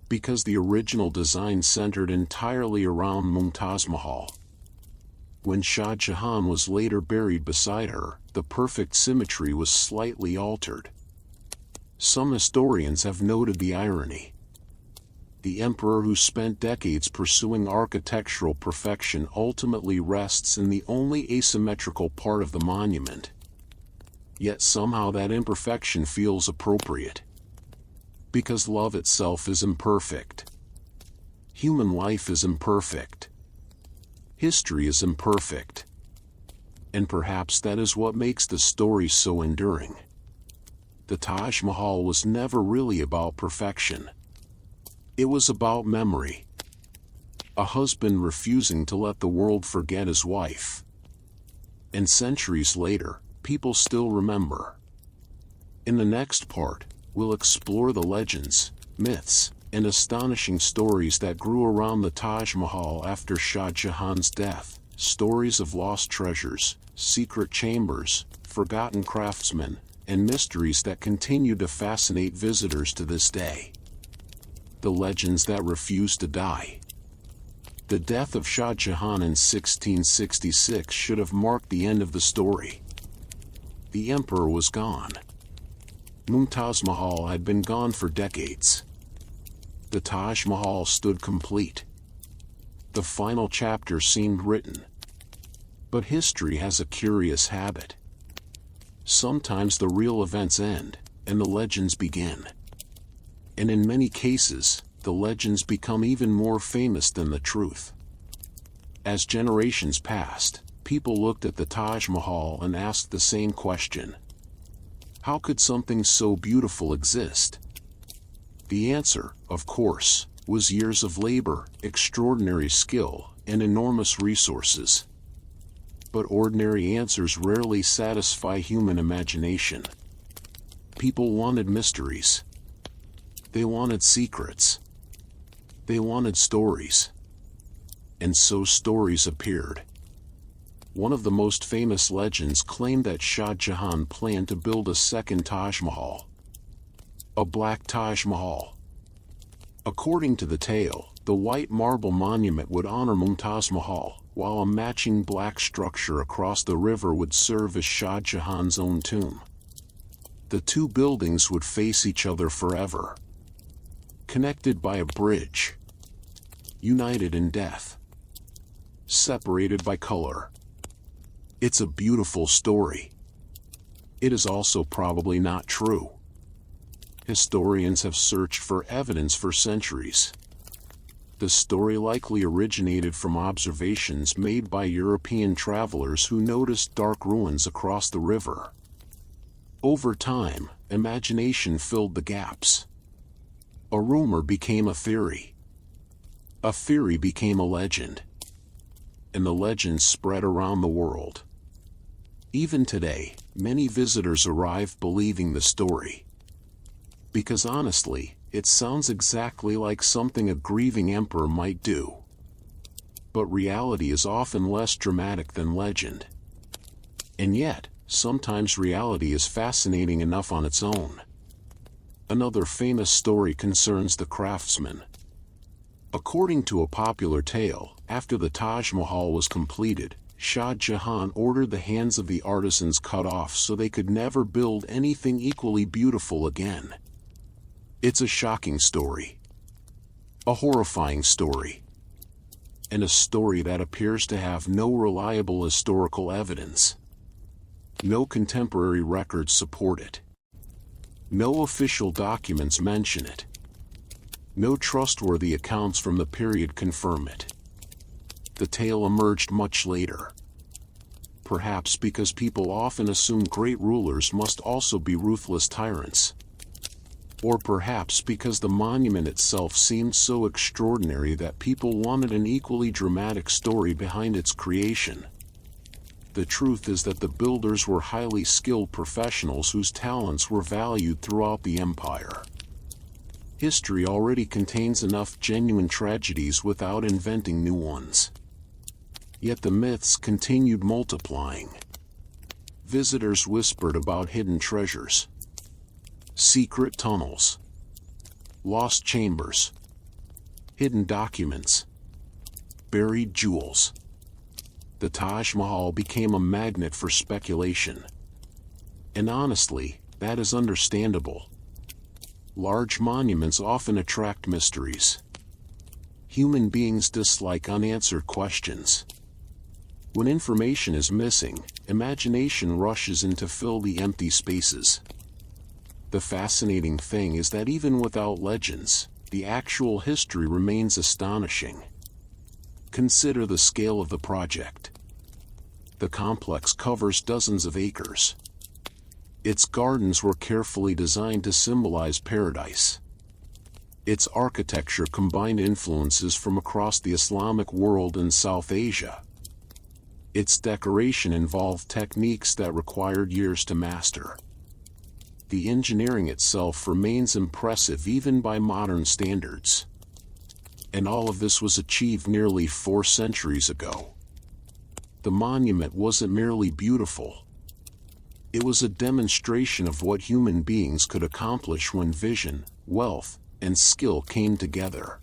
Because the original design centered entirely around Mumtaz Mahal. When Shah Jahan was later buried beside her, the perfect symmetry was slightly altered. Some historians have noted the irony. The emperor who spent decades pursuing architectural perfection ultimately rests in the only asymmetrical part of the monument. Yet somehow that imperfection feels appropriate. Because love itself is imperfect. Human life is imperfect. History is imperfect. And perhaps that is what makes the story so enduring. The Taj Mahal was never really about perfection. It was about memory. A husband refusing to let the world forget his wife. And centuries later, people still remember. In the next part, we'll explore the legends, myths, and astonishing stories that grew around the Taj Mahal after Shah Jahan's death. Stories of lost treasures, secret chambers, forgotten craftsmen, and mysteries that continue to fascinate visitors to this day. The legends that refuse to die. The death of Shah Jahan in 1666 should have marked the end of the story. The emperor was gone. Mumtaz Mahal had been gone for decades. The Taj Mahal stood complete. The final chapter seemed written. But history has a curious habit. Sometimes the real events end, and the legends begin. And in many cases, the legends become even more famous than the truth. As generations passed, people looked at the Taj Mahal and asked the same question. How could something so beautiful exist? The answer, of course, was years of labor, extraordinary skill, and enormous resources. But ordinary answers rarely satisfy human imagination. People wanted mysteries. They wanted secrets. They wanted stories. And so stories appeared. One of the most famous legends claimed that Shah Jahan planned to build a second Taj Mahal. A black Taj Mahal. According to the tale, the white marble monument would honor Mumtaz Mahal, while a matching black structure across the river would serve as Shah Jahan's own tomb. The two buildings would face each other forever, connected by a bridge, united in death, separated by color. It's a beautiful story. It is also probably not true. Historians have searched for evidence for centuries. The story likely originated from observations made by European travelers who noticed dark ruins across the river. Over time, imagination filled the gaps. A rumor became a theory. A theory became a legend. And the legend spread around the world. Even today, many visitors arrive believing the story. Because honestly, it sounds exactly like something a grieving emperor might do. But reality is often less dramatic than legend. And yet, sometimes reality is fascinating enough on its own. Another famous story concerns the craftsman. According to a popular tale, after the Taj Mahal was completed, Shah Jahan ordered the hands of the artisans cut off so they could never build anything equally beautiful again. It's a shocking story. A horrifying story. And a story that appears to have no reliable historical evidence. No contemporary records support it. No official documents mention it. No trustworthy accounts from the period confirm it. The tale emerged much later. Perhaps because people often assume great rulers must also be ruthless tyrants. Or perhaps because the monument itself seemed so extraordinary that people wanted an equally dramatic story behind its creation. The truth is that the builders were highly skilled professionals whose talents were valued throughout the empire. History already contains enough genuine tragedies without inventing new ones. Yet the myths continued multiplying. Visitors whispered about hidden treasures, secret tunnels, lost chambers, hidden documents, buried jewels. The Taj Mahal became a magnet for speculation. And honestly, that is understandable. Large monuments often attract mysteries. Human beings dislike unanswered questions. When information is missing, imagination rushes in to fill the empty spaces. The fascinating thing is that even without legends, the actual history remains astonishing. Consider the scale of the project. The complex covers dozens of acres. Its gardens were carefully designed to symbolize paradise. Its architecture combined influences from across the Islamic world and South Asia. Its decoration involved techniques that required years to master. The engineering itself remains impressive even by modern standards. And all of this was achieved nearly 4 centuries ago. The monument wasn't merely beautiful. It was a demonstration of what human beings could accomplish when vision, wealth, and skill came together.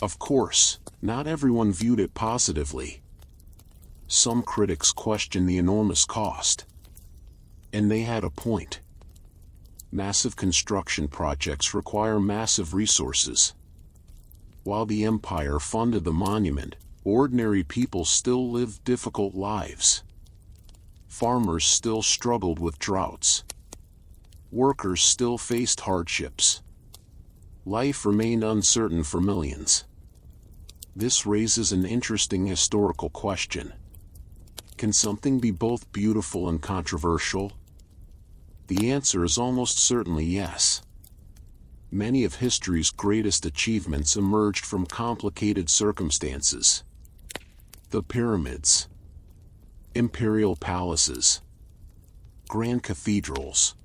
Of course, not everyone viewed it positively. Some critics questioned the enormous cost. And they had a point. Massive construction projects require massive resources. While the empire funded the monument, ordinary people still lived difficult lives. Farmers still struggled with droughts. Workers still faced hardships. Life remained uncertain for millions. This raises an interesting historical question. Can something be both beautiful and controversial? The answer is almost certainly yes. Many of history's greatest achievements emerged from complicated circumstances. The pyramids, imperial palaces, grand cathedrals.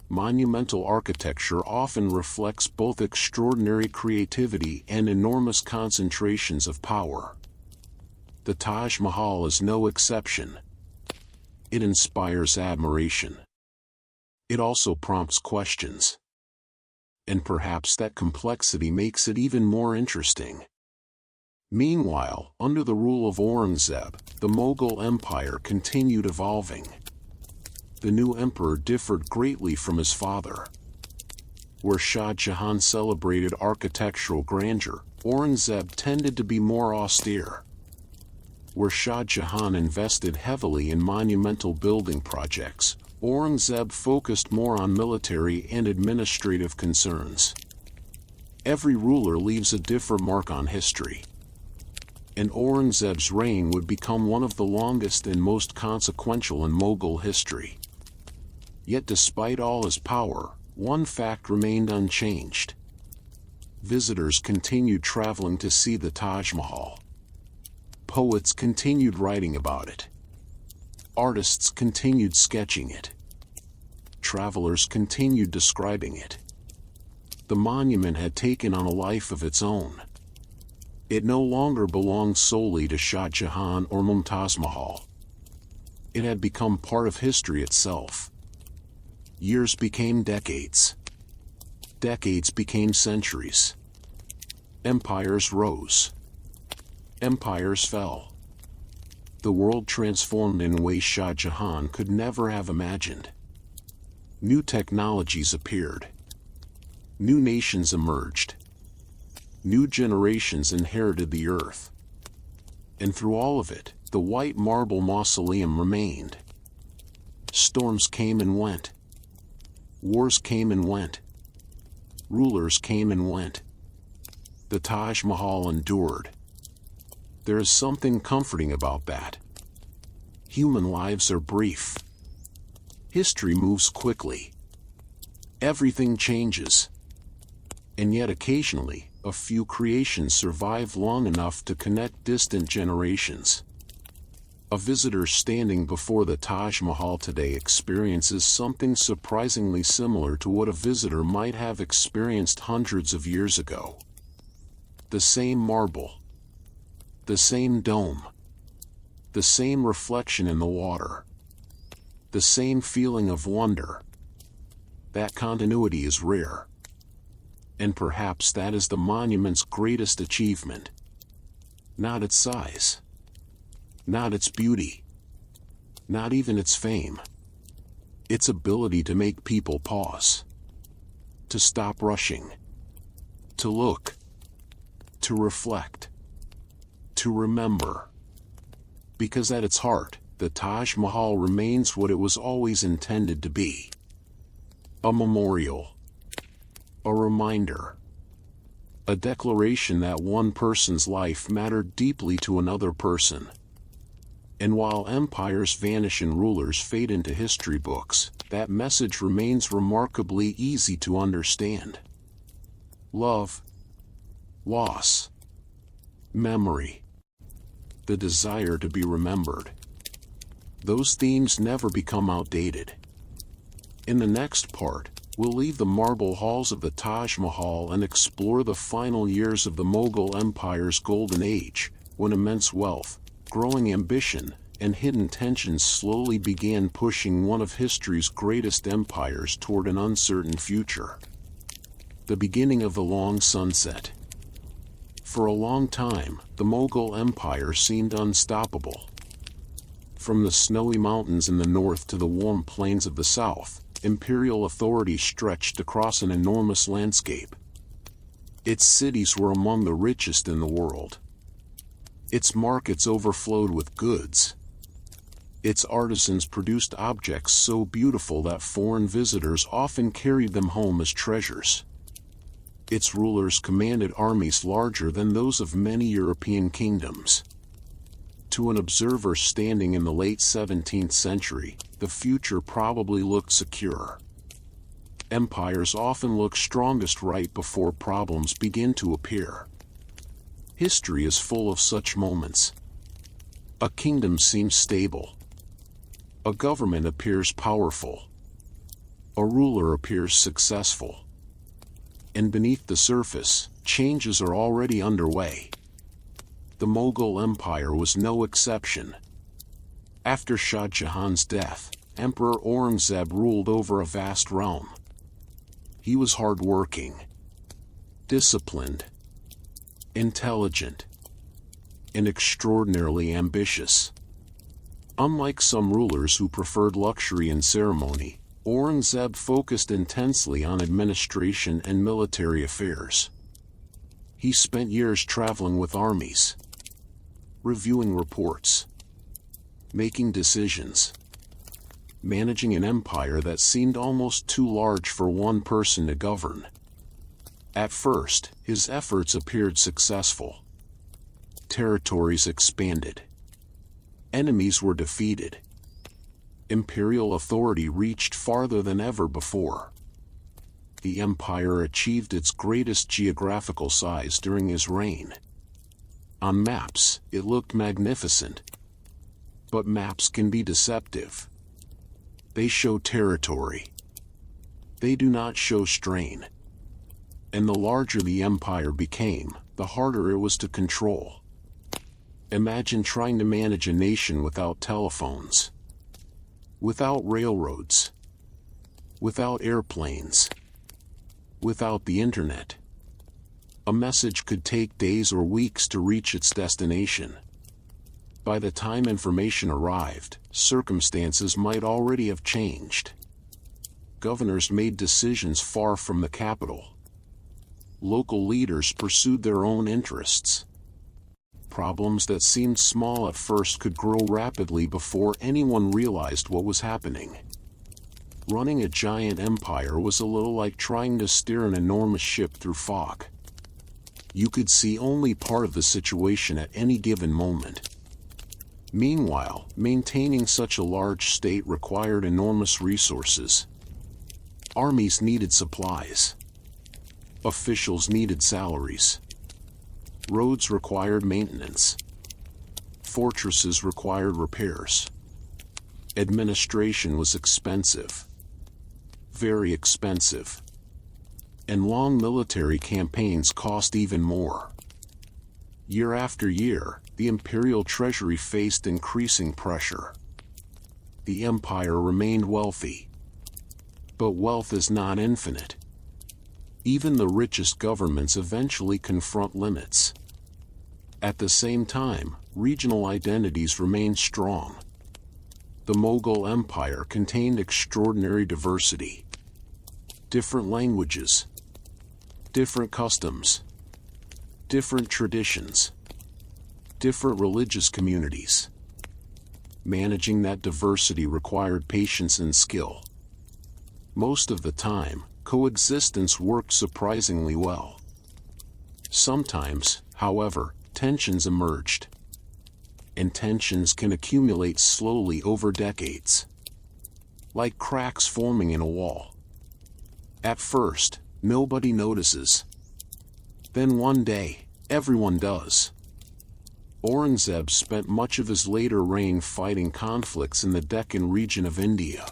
Monumental architecture often reflects both extraordinary creativity and enormous concentrations of power. The Taj Mahal is no exception. It inspires admiration. It also prompts questions. And perhaps that complexity makes it even more interesting. Meanwhile, under the rule of Aurangzeb, the Mughal Empire continued evolving. The new emperor differed greatly from his father. Where Shah Jahan celebrated architectural grandeur, Aurangzeb tended to be more austere. Where Shah Jahan invested heavily in monumental building projects, Aurangzeb focused more on military and administrative concerns. Every ruler leaves a different mark on history. And Aurangzeb's reign would become one of the longest and most consequential in Mughal history. Yet despite all his power, one fact remained unchanged. Visitors continued traveling to see the Taj Mahal. Poets continued writing about it. Artists continued sketching it. Travelers continued describing it. The monument had taken on a life of its own. It no longer belonged solely to Shah Jahan or Mumtaz Mahal. It had become part of history itself. Years became decades. Decades became centuries. Empires rose. Empires fell. The world transformed in ways Shah Jahan could never have imagined. New technologies appeared. New nations emerged. New generations inherited the earth. And through all of it, the white marble mausoleum remained. Storms came and went. Wars came and went. Rulers came and went. The Taj Mahal endured. There is something comforting about that. Human lives are brief. History moves quickly. Everything changes. And yet occasionally, a few creations survive long enough to connect distant generations. A visitor standing before the Taj Mahal today experiences something surprisingly similar to what a visitor might have experienced hundreds of years ago. The same marble. The same dome. The same reflection in the water. The same feeling of wonder. That continuity is rare. And perhaps that is the monument's greatest achievement. Not its size. Not its beauty. Not even its fame. Its ability to make people pause. To stop rushing. To look. To reflect. To remember. Because at its heart, the Taj Mahal remains what it was always intended to be. A memorial. A reminder. A declaration that one person's life mattered deeply to another person. And while empires vanish and rulers fade into history books, that message remains remarkably easy to understand. Love. Loss. Memory. The desire to be remembered. Those themes never become outdated. In the next part, we'll leave the marble halls of the Taj Mahal and explore the final years of the Mughal Empire's golden age, when immense wealth, growing ambition, and hidden tensions slowly began pushing one of history's greatest empires toward an uncertain future. The beginning of the long sunset. For a long time, the Mughal Empire seemed unstoppable. From the snowy mountains in the north to the warm plains of the south, imperial authority stretched across an enormous landscape. Its cities were among the richest in the world. Its markets overflowed with goods. Its artisans produced objects so beautiful that foreign visitors often carried them home as treasures. Its rulers commanded armies larger than those of many European kingdoms. To an observer standing in the late 17th century, the future probably looked secure. Empires often look strongest right before problems begin to appear. History is full of such moments. A kingdom seems stable. A government appears powerful. A ruler appears successful. And beneath the surface, changes are already underway. The Mughal Empire was no exception. After Shah Jahan's death, Emperor Aurangzeb ruled over a vast realm. He was hard-working, disciplined, intelligent, and extraordinarily ambitious. Unlike some rulers who preferred luxury and ceremony, Aurangzeb focused intensely on administration and military affairs. He spent years traveling with armies, reviewing reports, making decisions, managing an empire that seemed almost too large for one person to govern. At first, his efforts appeared successful. Territories expanded. Enemies were defeated. Imperial authority reached farther than ever before. The empire achieved its greatest geographical size during his reign. On maps, it looked magnificent. But maps can be deceptive. They show territory. They do not show strain. And the larger the empire became, the harder it was to control. Imagine trying to manage a nation without telephones, without railroads, without airplanes, without the internet. A message could take days or weeks to reach its destination. By the time information arrived, circumstances might already have changed. Governors made decisions far from the capital. Local leaders pursued their own interests. Problems that seemed small at first could grow rapidly before anyone realized what was happening. Running a giant empire was a little like trying to steer an enormous ship through fog. You could see only part of the situation at any given moment. Meanwhile, maintaining such a large state required enormous resources. Armies needed supplies. Officials needed salaries. Roads required maintenance. Fortresses required repairs. Administration was expensive. Very expensive. And long military campaigns cost even more. Year after year, the imperial treasury faced increasing pressure. The empire remained wealthy. But wealth is not infinite. Even the richest governments eventually confront limits. At the same time, regional identities remained strong. The Mughal Empire contained extraordinary diversity. Different languages, different customs, different traditions, different religious communities. Managing that diversity required patience and skill. Most of the time, coexistence worked surprisingly well. Sometimes, however, tensions emerged. And tensions can accumulate slowly over decades, like cracks forming in a wall. At first, nobody notices. Then one day, everyone does. Aurangzeb spent much of his later reign fighting conflicts in the Deccan region of India.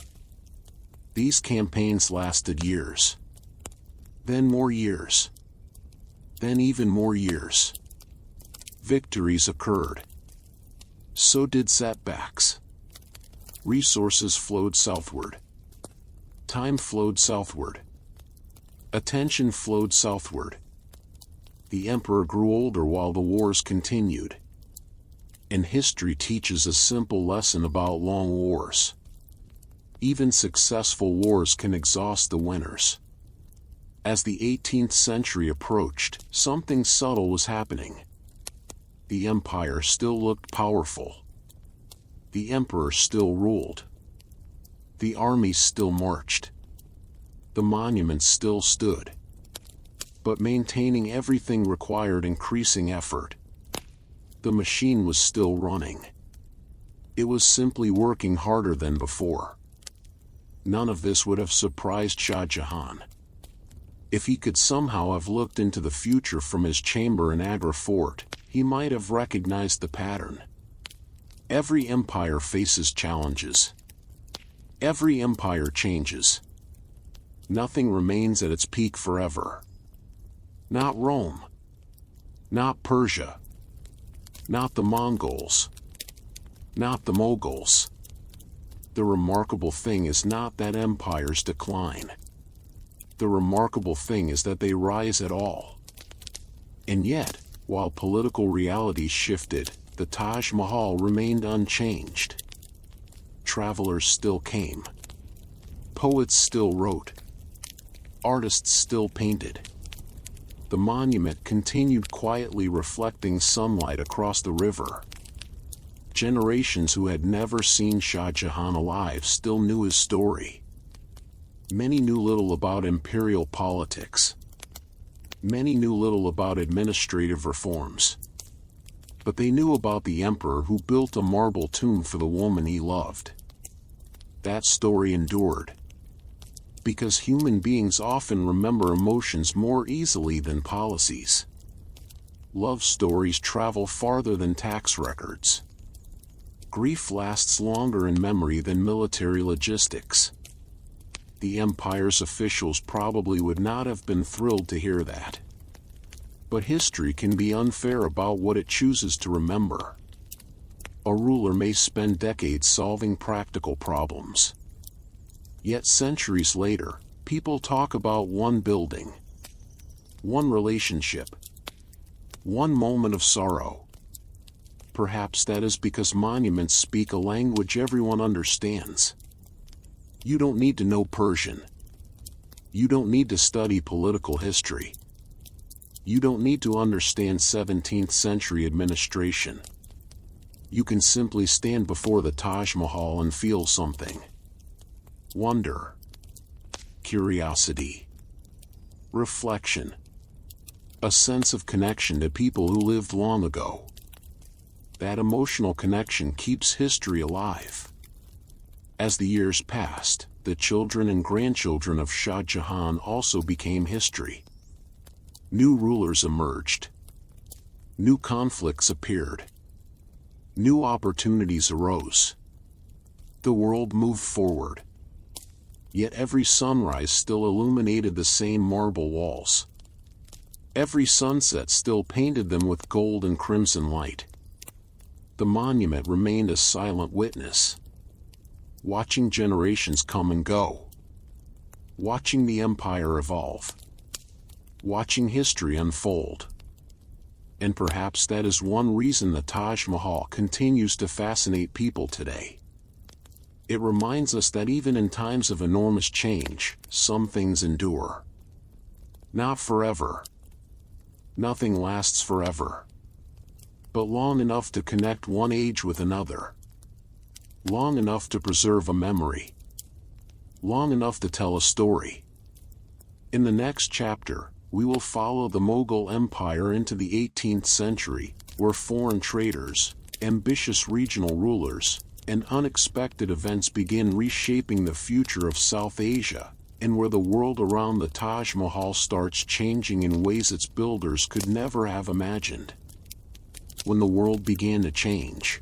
These campaigns lasted years. Then more years. Then even more years. Victories occurred. So did setbacks. Resources flowed southward. Time flowed southward. Attention flowed southward. The emperor grew older while the wars continued. And history teaches a simple lesson about long wars. Even successful wars can exhaust the winners. As the 18th century approached, something subtle was happening. The empire still looked powerful. The emperor still ruled. The armies still marched. The monuments still stood. But maintaining everything required increasing effort. The machine was still running. It was simply working harder than before. None of this would have surprised Shah Jahan. If he could somehow have looked into the future from his chamber in Agra Fort, he might have recognized the pattern. Every empire faces challenges. Every empire changes. Nothing remains at its peak forever. Not Rome. Not Persia. Not the Mongols. Not the Mughals. The remarkable thing is not that empires decline. The remarkable thing is that they rise at all. And yet, while political realities shifted, the Taj Mahal remained unchanged. Travelers still came. Poets still wrote. Artists still painted. The monument continued quietly reflecting sunlight across the river. Generations who had never seen Shah Jahan alive still knew his story. Many knew little about imperial politics. Many knew little about administrative reforms. But they knew about the emperor who built a marble tomb for the woman he loved. That story endured. Because human beings often remember emotions more easily than policies. Love stories travel farther than tax records. Grief lasts longer in memory than military logistics. The empire's officials probably would not have been thrilled to hear that. But history can be unfair about what it chooses to remember. A ruler may spend decades solving practical problems. Yet centuries later, people talk about one building, one relationship, one moment of sorrow. Perhaps that is because monuments speak a language everyone understands. You don't need to know Persian. You don't need to study political history. You don't need to understand 17th century administration. You can simply stand before the Taj Mahal and feel something. Wonder. Curiosity. Reflection. A sense of connection to people who lived long ago. That emotional connection keeps history alive. As the years passed, the children and grandchildren of Shah Jahan also became history. New rulers emerged. New conflicts appeared. New opportunities arose. The world moved forward. Yet every sunrise still illuminated the same marble walls. Every sunset still painted them with gold and crimson light. The monument remained a silent witness. Watching generations come and go. Watching the empire evolve. Watching history unfold. And perhaps that is one reason the Taj Mahal continues to fascinate people today. It reminds us that even in times of enormous change, some things endure. Not forever. Nothing lasts forever. But long enough to connect one age with another. Long enough to preserve a memory. Long enough to tell a story. In the next chapter, we will follow the Mughal Empire into the 18th century, where foreign traders, ambitious regional rulers, and unexpected events begin reshaping the future of South Asia, and where the world around the Taj Mahal starts changing in ways its builders could never have imagined. When the world began to change.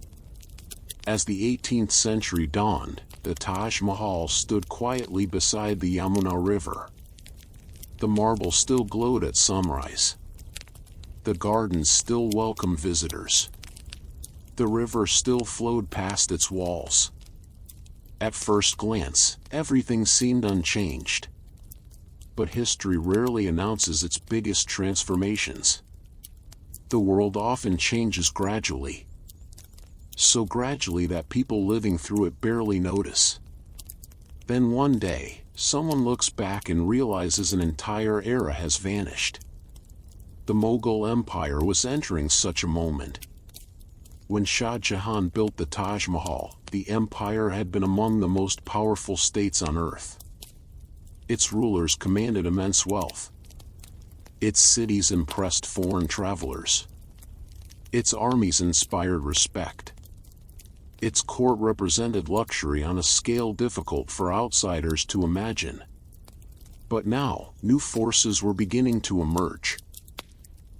As the 18th century dawned, the Taj Mahal stood quietly beside the Yamuna River. The marble still glowed at sunrise. The gardens still welcomed visitors. The river still flowed past its walls. At first glance, everything seemed unchanged. But history rarely announces its biggest transformations. The world often changes gradually. So gradually that people living through it barely notice. Then one day, someone looks back and realizes an entire era has vanished. The Mughal Empire was entering such a moment. When Shah Jahan built the Taj Mahal, the empire had been among the most powerful states on earth. Its rulers commanded immense wealth. Its cities impressed foreign travelers. Its armies inspired respect. Its court represented luxury on a scale difficult for outsiders to imagine. But now, new forces were beginning to emerge,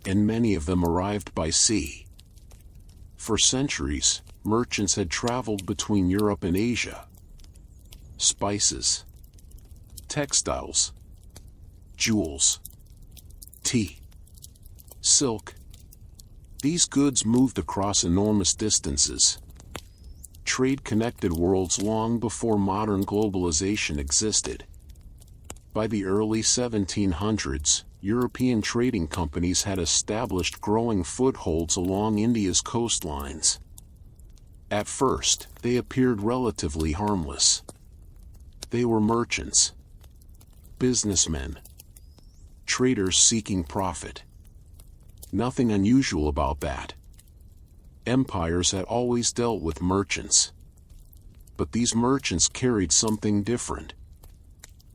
and many of them arrived by sea. For centuries, merchants had traveled between Europe and Asia. Spices, textiles, jewels, tea, silk. These goods moved across enormous distances. Trade connected worlds long before modern globalization existed. By the early 1700s, European trading companies had established growing footholds along India's coastlines. At first, they appeared relatively harmless. They were merchants, businessmen, traders seeking profit. Nothing unusual about that. Empires had always dealt with merchants. But these merchants carried something different.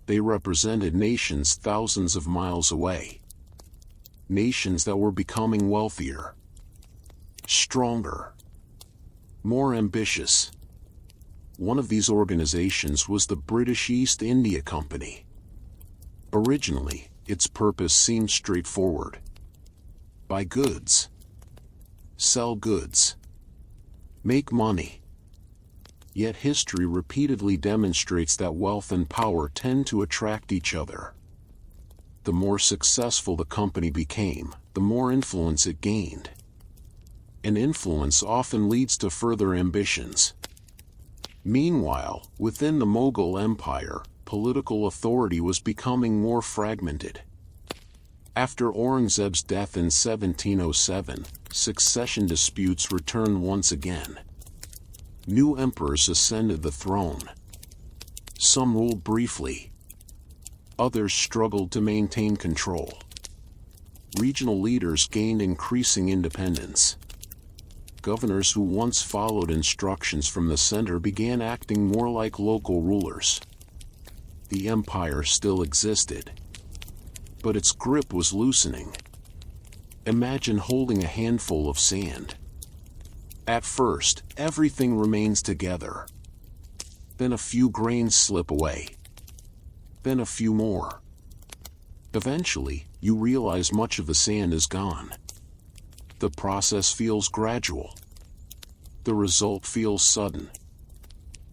They represented nations thousands of miles away. Nations that were becoming wealthier, stronger, more ambitious. One of these organizations was the British East India Company. Originally, its purpose seemed straightforward. Buy goods, sell goods, make money. Yet history repeatedly demonstrates that wealth and power tend to attract each other. The more successful the company became, the more influence it gained. And influence often leads to further ambitions. Meanwhile, within the Mughal Empire, political authority was becoming more fragmented. After Aurangzeb's death in 1707, succession disputes returned once again. New emperors ascended the throne. Some ruled briefly. Others struggled to maintain control. Regional leaders gained increasing independence. Governors who once followed instructions from the center began acting more like local rulers. The empire still existed, but its grip was loosening. Imagine holding a handful of sand. At first, everything remains together. Then a few grains slip away. Then a few more. Eventually, you realize much of the sand is gone. The process feels gradual. The result feels sudden.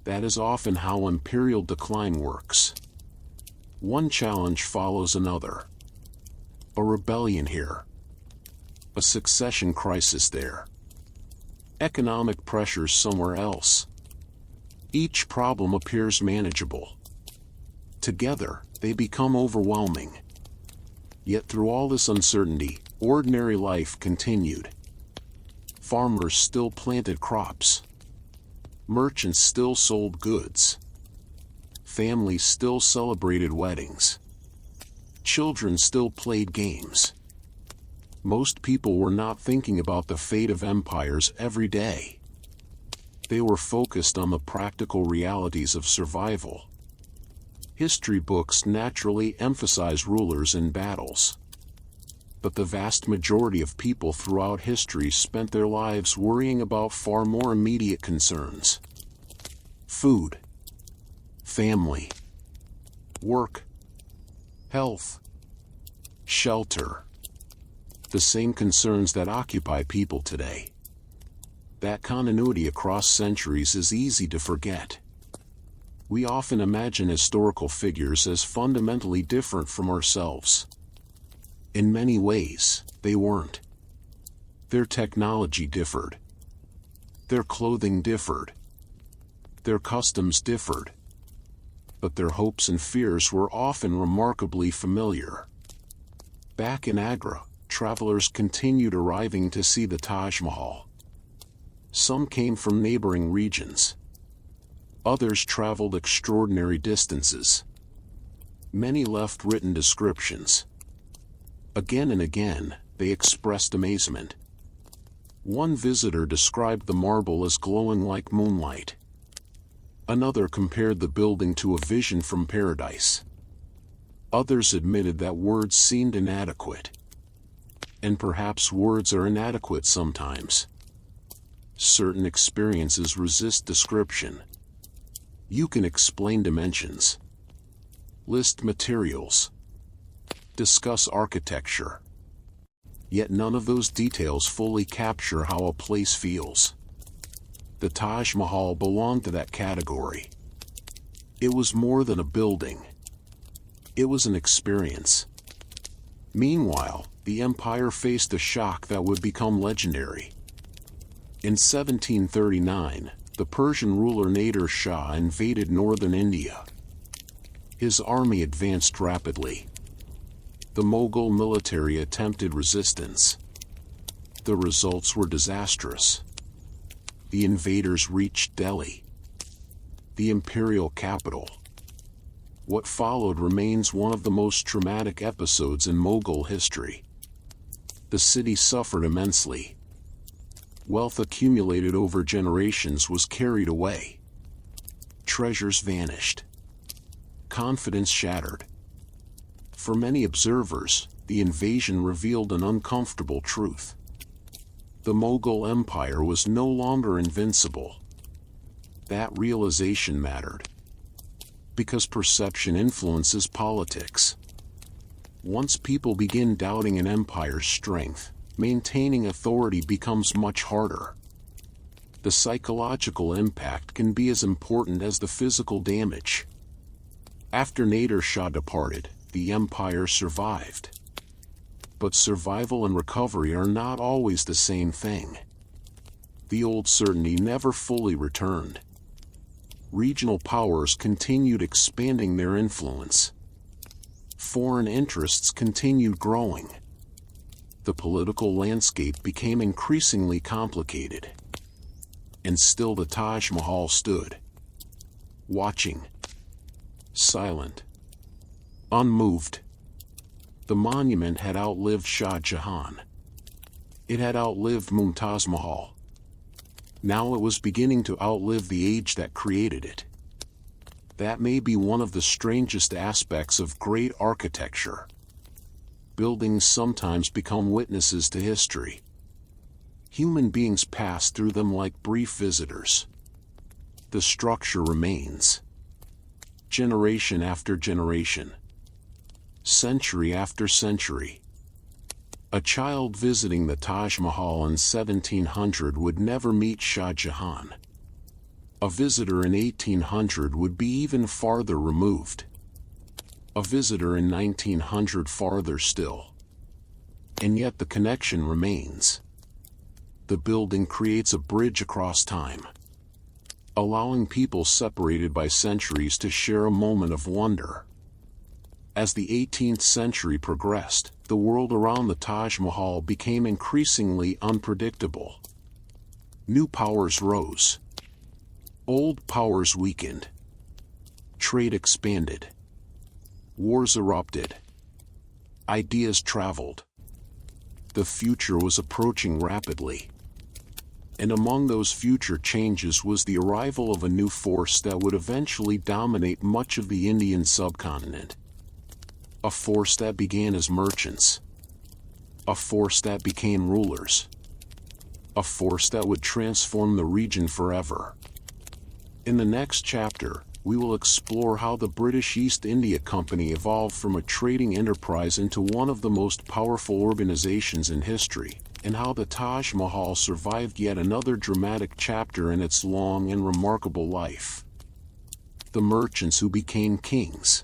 That is often how imperial decline works. One challenge follows another. A rebellion here. A succession crisis there. Economic pressures somewhere else. Each problem appears manageable. Together, they become overwhelming. Yet through all this uncertainty, ordinary life continued. Farmers still planted crops. Merchants still sold goods. Families still celebrated weddings. Children still played games. Most people were not thinking about the fate of empires every day. They were focused on the practical realities of survival. History books naturally emphasize rulers and battles. But the vast majority of people throughout history spent their lives worrying about far more immediate concerns. Food, family, work, health, shelter. The same concerns that occupy people today. That continuity across centuries is easy to forget. We often imagine historical figures as fundamentally different from ourselves. In many ways, they weren't. Their technology differed. Their clothing differed. Their customs differed. But their hopes and fears were often remarkably familiar. Back in Agra, travelers continued arriving to see the Taj Mahal. Some came from neighboring regions. Others traveled extraordinary distances. Many left written descriptions. Again and again, they expressed amazement. One visitor described the marble as glowing like moonlight. Another compared the building to a vision from paradise. Others admitted that words seemed inadequate. And perhaps words are inadequate sometimes. Certain experiences resist description. You can explain dimensions, list materials, discuss architecture. Yet none of those details fully capture how a place feels. The Taj Mahal belonged to that category. It was more than a building. It was an experience. Meanwhile, the empire faced a shock that would become legendary. In 1739, the Persian ruler Nader Shah invaded northern India. His army advanced rapidly. The Mughal military attempted resistance. The results were disastrous. The invaders reached Delhi, the imperial capital. What followed remains one of the most traumatic episodes in Mughal history. The city suffered immensely. Wealth accumulated over generations was carried away. Treasures vanished. Confidence shattered. For many observers, the invasion revealed an uncomfortable truth. The Mughal Empire was no longer invincible. That realization mattered. Because perception influences politics. Once people begin doubting an empire's strength, maintaining authority becomes much harder. The psychological impact can be as important as the physical damage. After Nader Shah departed, the empire survived. But survival and recovery are not always the same thing. The old certainty never fully returned. Regional powers continued expanding their influence. Foreign interests continued growing. The political landscape became increasingly complicated. And still the Taj Mahal stood, watching, silent, unmoved. The monument had outlived Shah Jahan. It had outlived Mumtaz Mahal. Now it was beginning to outlive the age that created it. That may be one of the strangest aspects of great architecture. Buildings sometimes become witnesses to history. Human beings pass through them like brief visitors. The structure remains. Generation after generation. Century after century. A child visiting the Taj Mahal in 1700 would never meet Shah Jahan. A visitor in 1800 would be even farther removed. A visitor in 1900 farther still. And yet the connection remains. The building creates a bridge across time, allowing people separated by centuries to share a moment of wonder. As the 18th century progressed, the world around the Taj Mahal became increasingly unpredictable. New powers rose. Old powers weakened. Trade expanded. Wars erupted. Ideas traveled. The future was approaching rapidly. And among those future changes was the arrival of a new force that would eventually dominate much of the Indian subcontinent. A force that began as merchants. A force that became rulers. A force that would transform the region forever. In the next chapter, we will explore how the British East India Company evolved from a trading enterprise into one of the most powerful organizations in history, and how the Taj Mahal survived yet another dramatic chapter in its long and remarkable life. The merchants who became kings.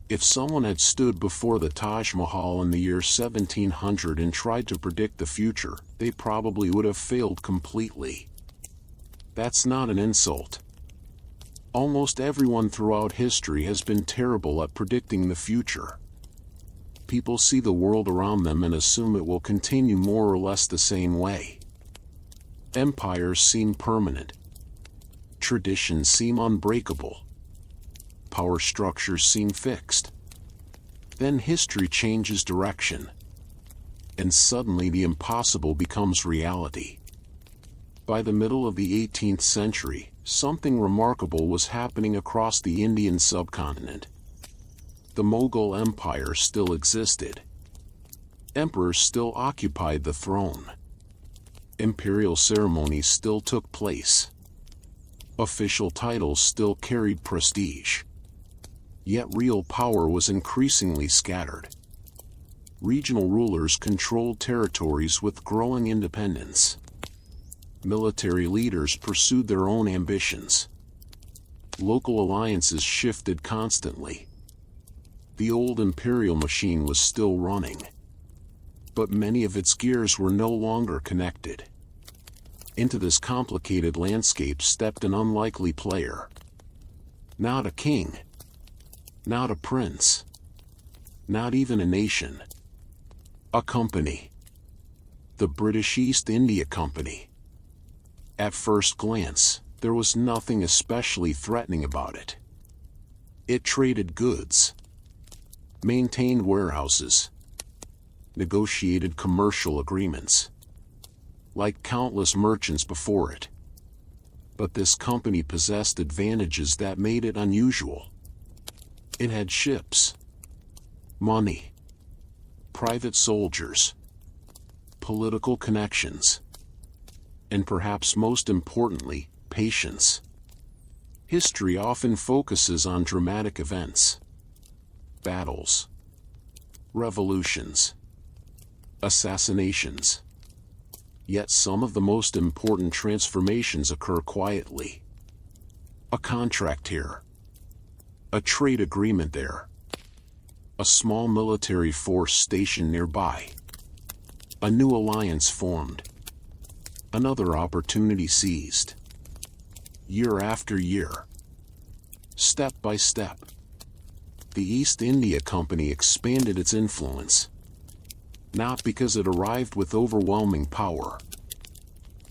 If someone had stood before the Taj Mahal in the year 1700 and tried to predict the future, they probably would have failed completely. That's not an insult. Almost everyone throughout history has been terrible at predicting the future. People see the world around them and assume it will continue more or less the same way. Empires seem permanent. Traditions seem unbreakable. Power structures seem fixed. Then history changes direction. And suddenly the impossible becomes reality. By the middle of the 18th century, something remarkable was happening across the Indian subcontinent. The Mughal Empire still existed. Emperors still occupied the throne. Imperial ceremonies still took place. Official titles still carried prestige. Yet real power was increasingly scattered. Regional rulers controlled territories with growing independence. Military leaders pursued their own ambitions. Local alliances shifted constantly. The old imperial machine was still running, but many of its gears were no longer connected. Into this complicated landscape stepped an unlikely player. Not a king, not a prince, not even a nation. A company. The British East India Company. At first glance, there was nothing especially threatening about it. It traded goods, maintained warehouses, negotiated commercial agreements, like countless merchants before it. But this company possessed advantages that made it unusual. It had ships, money, private soldiers, political connections, and perhaps most importantly, patience. History often focuses on dramatic events, battles, revolutions, assassinations. Yet some of the most important transformations occur quietly. A contract here, a trade agreement there, a small military force stationed nearby, a new alliance formed, another opportunity seized. Year after year, step by step, the East India Company expanded its influence, not because it arrived with overwhelming power,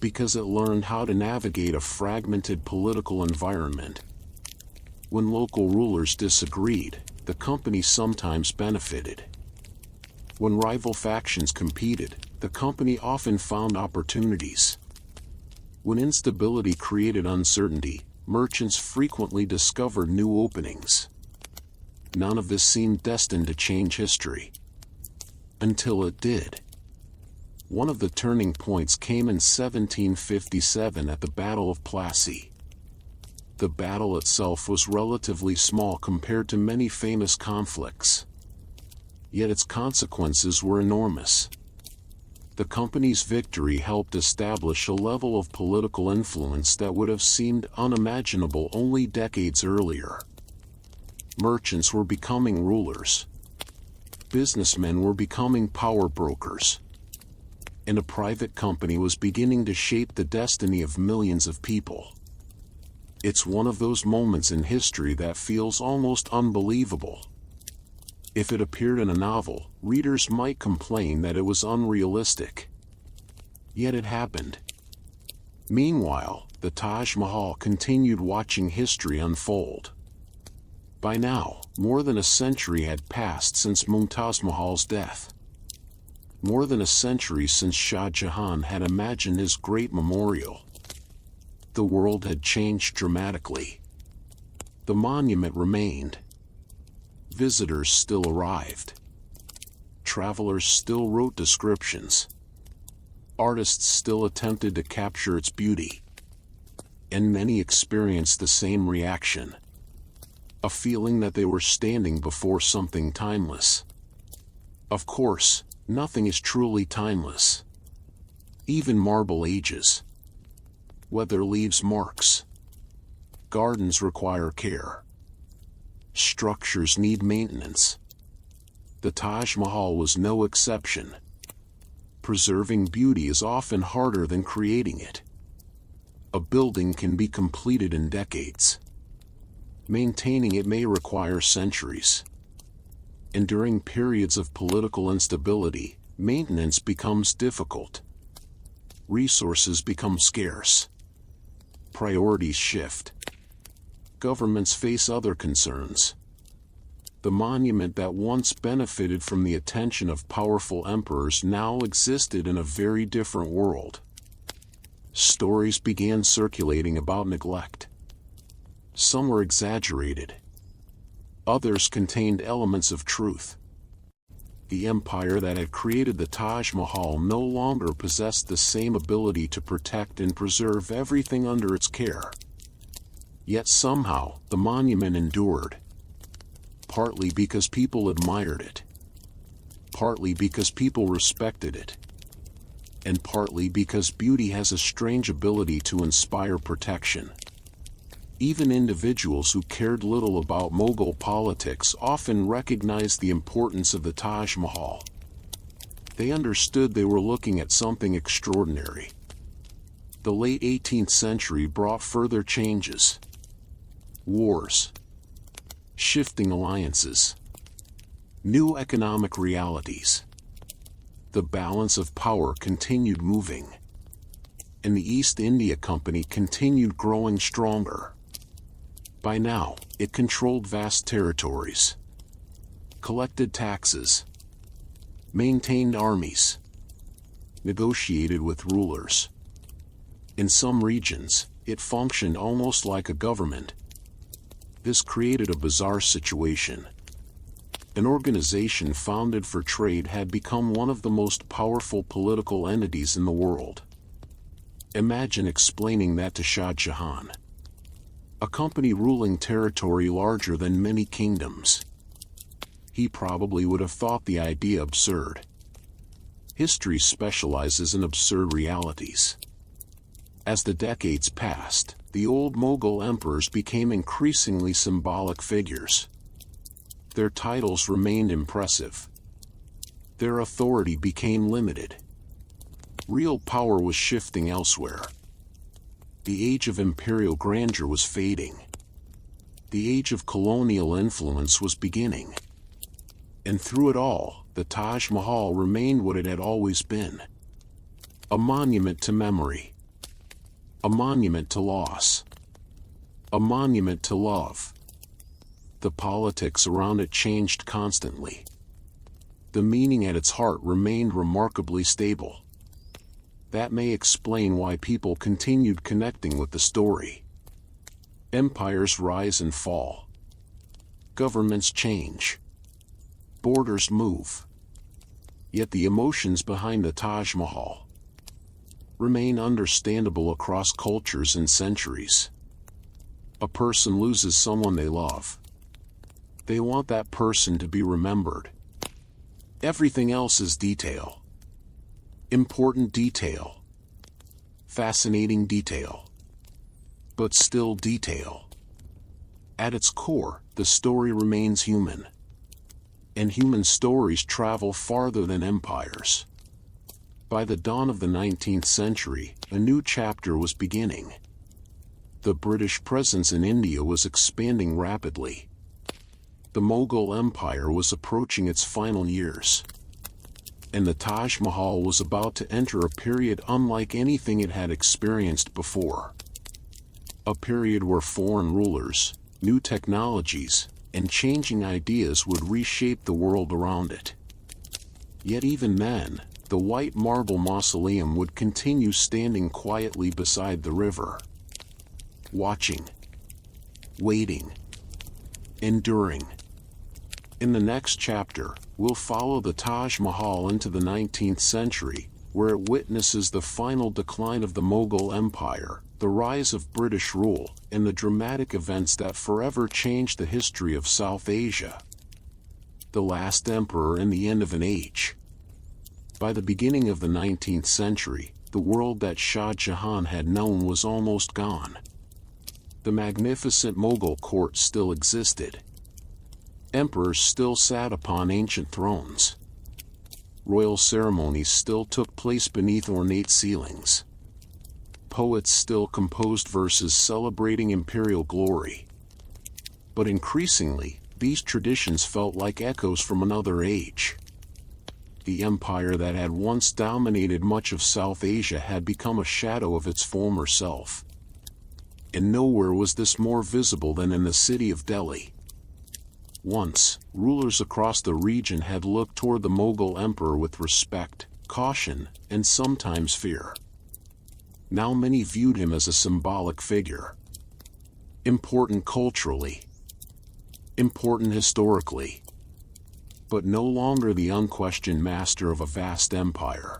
because it learned how to navigate a fragmented political environment. When local rulers disagreed, the company sometimes benefited. When rival factions competed, the company often found opportunities. When instability created uncertainty, merchants frequently discovered new openings. None of this seemed destined to change history. Until it did. One of the turning points came in 1757 at the Battle of Plassey. The battle itself was relatively small compared to many famous conflicts. Yet its consequences were enormous. The company's victory helped establish a level of political influence that would have seemed unimaginable only decades earlier. Merchants were becoming rulers. Businessmen were becoming power brokers. And a private company was beginning to shape the destiny of millions of people. It's one of those moments in history that feels almost unbelievable. If it appeared in a novel, readers might complain that it was unrealistic. Yet it happened. Meanwhile, the Taj Mahal continued watching history unfold. By now, more than a century had passed since Mumtaz Mahal's death. More than a century since Shah Jahan had imagined his great memorial. The world had changed dramatically. The monument remained. Visitors still arrived. Travelers still wrote descriptions. Artists still attempted to capture its beauty. And many experienced the same reaction. A feeling that they were standing before something timeless. Of course, nothing is truly timeless. Even marble ages. Weather leaves marks. Gardens require care. Structures need maintenance. The Taj Mahal was no exception. Preserving beauty is often harder than creating it. A building can be completed in decades. Maintaining it may require centuries. And during periods of political instability, maintenance becomes difficult. Resources become scarce. Priorities shift. Governments face other concerns. The monument that once benefited from the attention of powerful emperors now existed in a very different world. Stories began circulating about neglect. Some were exaggerated. Others contained elements of truth. the empire that had created the Taj Mahal no longer possessed the same ability to protect and preserve everything under its care. Yet somehow, the monument endured. Partly because people admired it. Partly because people respected it. And partly because beauty has a strange ability to inspire protection. Even individuals who cared little about Mughal politics often recognized the importance of the Taj Mahal. They understood they were looking at something extraordinary. The late 18th century brought further changes. Wars. Shifting alliances. New economic realities. The balance of power continued moving. And the East India Company continued growing stronger. By now, it controlled vast territories, collected taxes, maintained armies, negotiated with rulers. In some regions, it functioned almost like a government. This created a bizarre situation. An organization founded for trade had become one of the most powerful political entities in the world. Imagine explaining that to Shah Jahan. A company ruling territory larger than many kingdoms. He probably would have thought the idea absurd. History specializes in absurd realities. As the decades passed, the old Mughal emperors became increasingly symbolic figures. Their titles remained impressive. Their authority became limited. Real power was shifting elsewhere. The age of imperial grandeur was fading. The age of colonial influence was beginning. And through it all, the Taj Mahal remained what it had always been. A monument to memory. A monument to loss. A monument to love. The politics around it changed constantly. The meaning at its heart remained remarkably stable. That may explain why people continued connecting with the story. Empires rise and fall. Governments change. Borders move. Yet the emotions behind the Taj Mahal remain understandable across cultures and centuries. A person loses someone they love. They want that person to be remembered. Everything else is detail. Important detail. Fascinating detail. But still detail. At its core, the story remains human. And human stories travel farther than empires. By the dawn of the 19th century, a new chapter was beginning. The British presence in India was expanding rapidly. The Mughal Empire was approaching its final years. And the Taj Mahal was about to enter a period unlike anything it had experienced before. A period where foreign rulers, new technologies, and changing ideas would reshape the world around it. Yet even then, the white marble mausoleum would continue standing quietly beside the river. Watching. Waiting. Enduring. In the next chapter, we'll follow the Taj Mahal into the 19th century, where it witnesses the final decline of the Mughal Empire, the rise of British rule, and the dramatic events that forever changed the history of South Asia. The last emperor and the end of an age. By the beginning of the 19th century, the world that Shah Jahan had known was almost gone. The magnificent Mughal court still existed. Emperors still sat upon ancient thrones. Royal ceremonies still took place beneath ornate ceilings. Poets still composed verses celebrating imperial glory. But increasingly, these traditions felt like echoes from another age. The empire that had once dominated much of South Asia had become a shadow of its former self. And nowhere was this more visible than in the city of Delhi. Once, rulers across the region had looked toward the Mughal emperor with respect, caution, and sometimes fear. Now many viewed him as a symbolic figure. Important culturally. Important historically. but no longer the unquestioned master of a vast empire.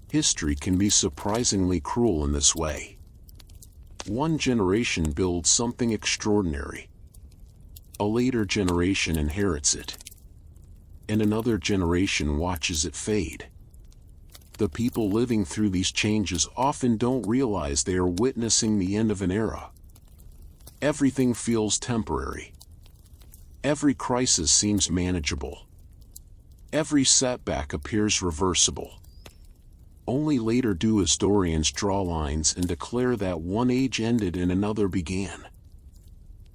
History can be surprisingly cruel in this way. One generation builds something extraordinary. A later generation inherits it. And another generation watches it fade. The people living through these changes often don't realize they are witnessing the end of an era. Everything feels temporary. Every crisis seems manageable. Every setback appears reversible. Only later do historians draw lines and declare that one age ended and another began.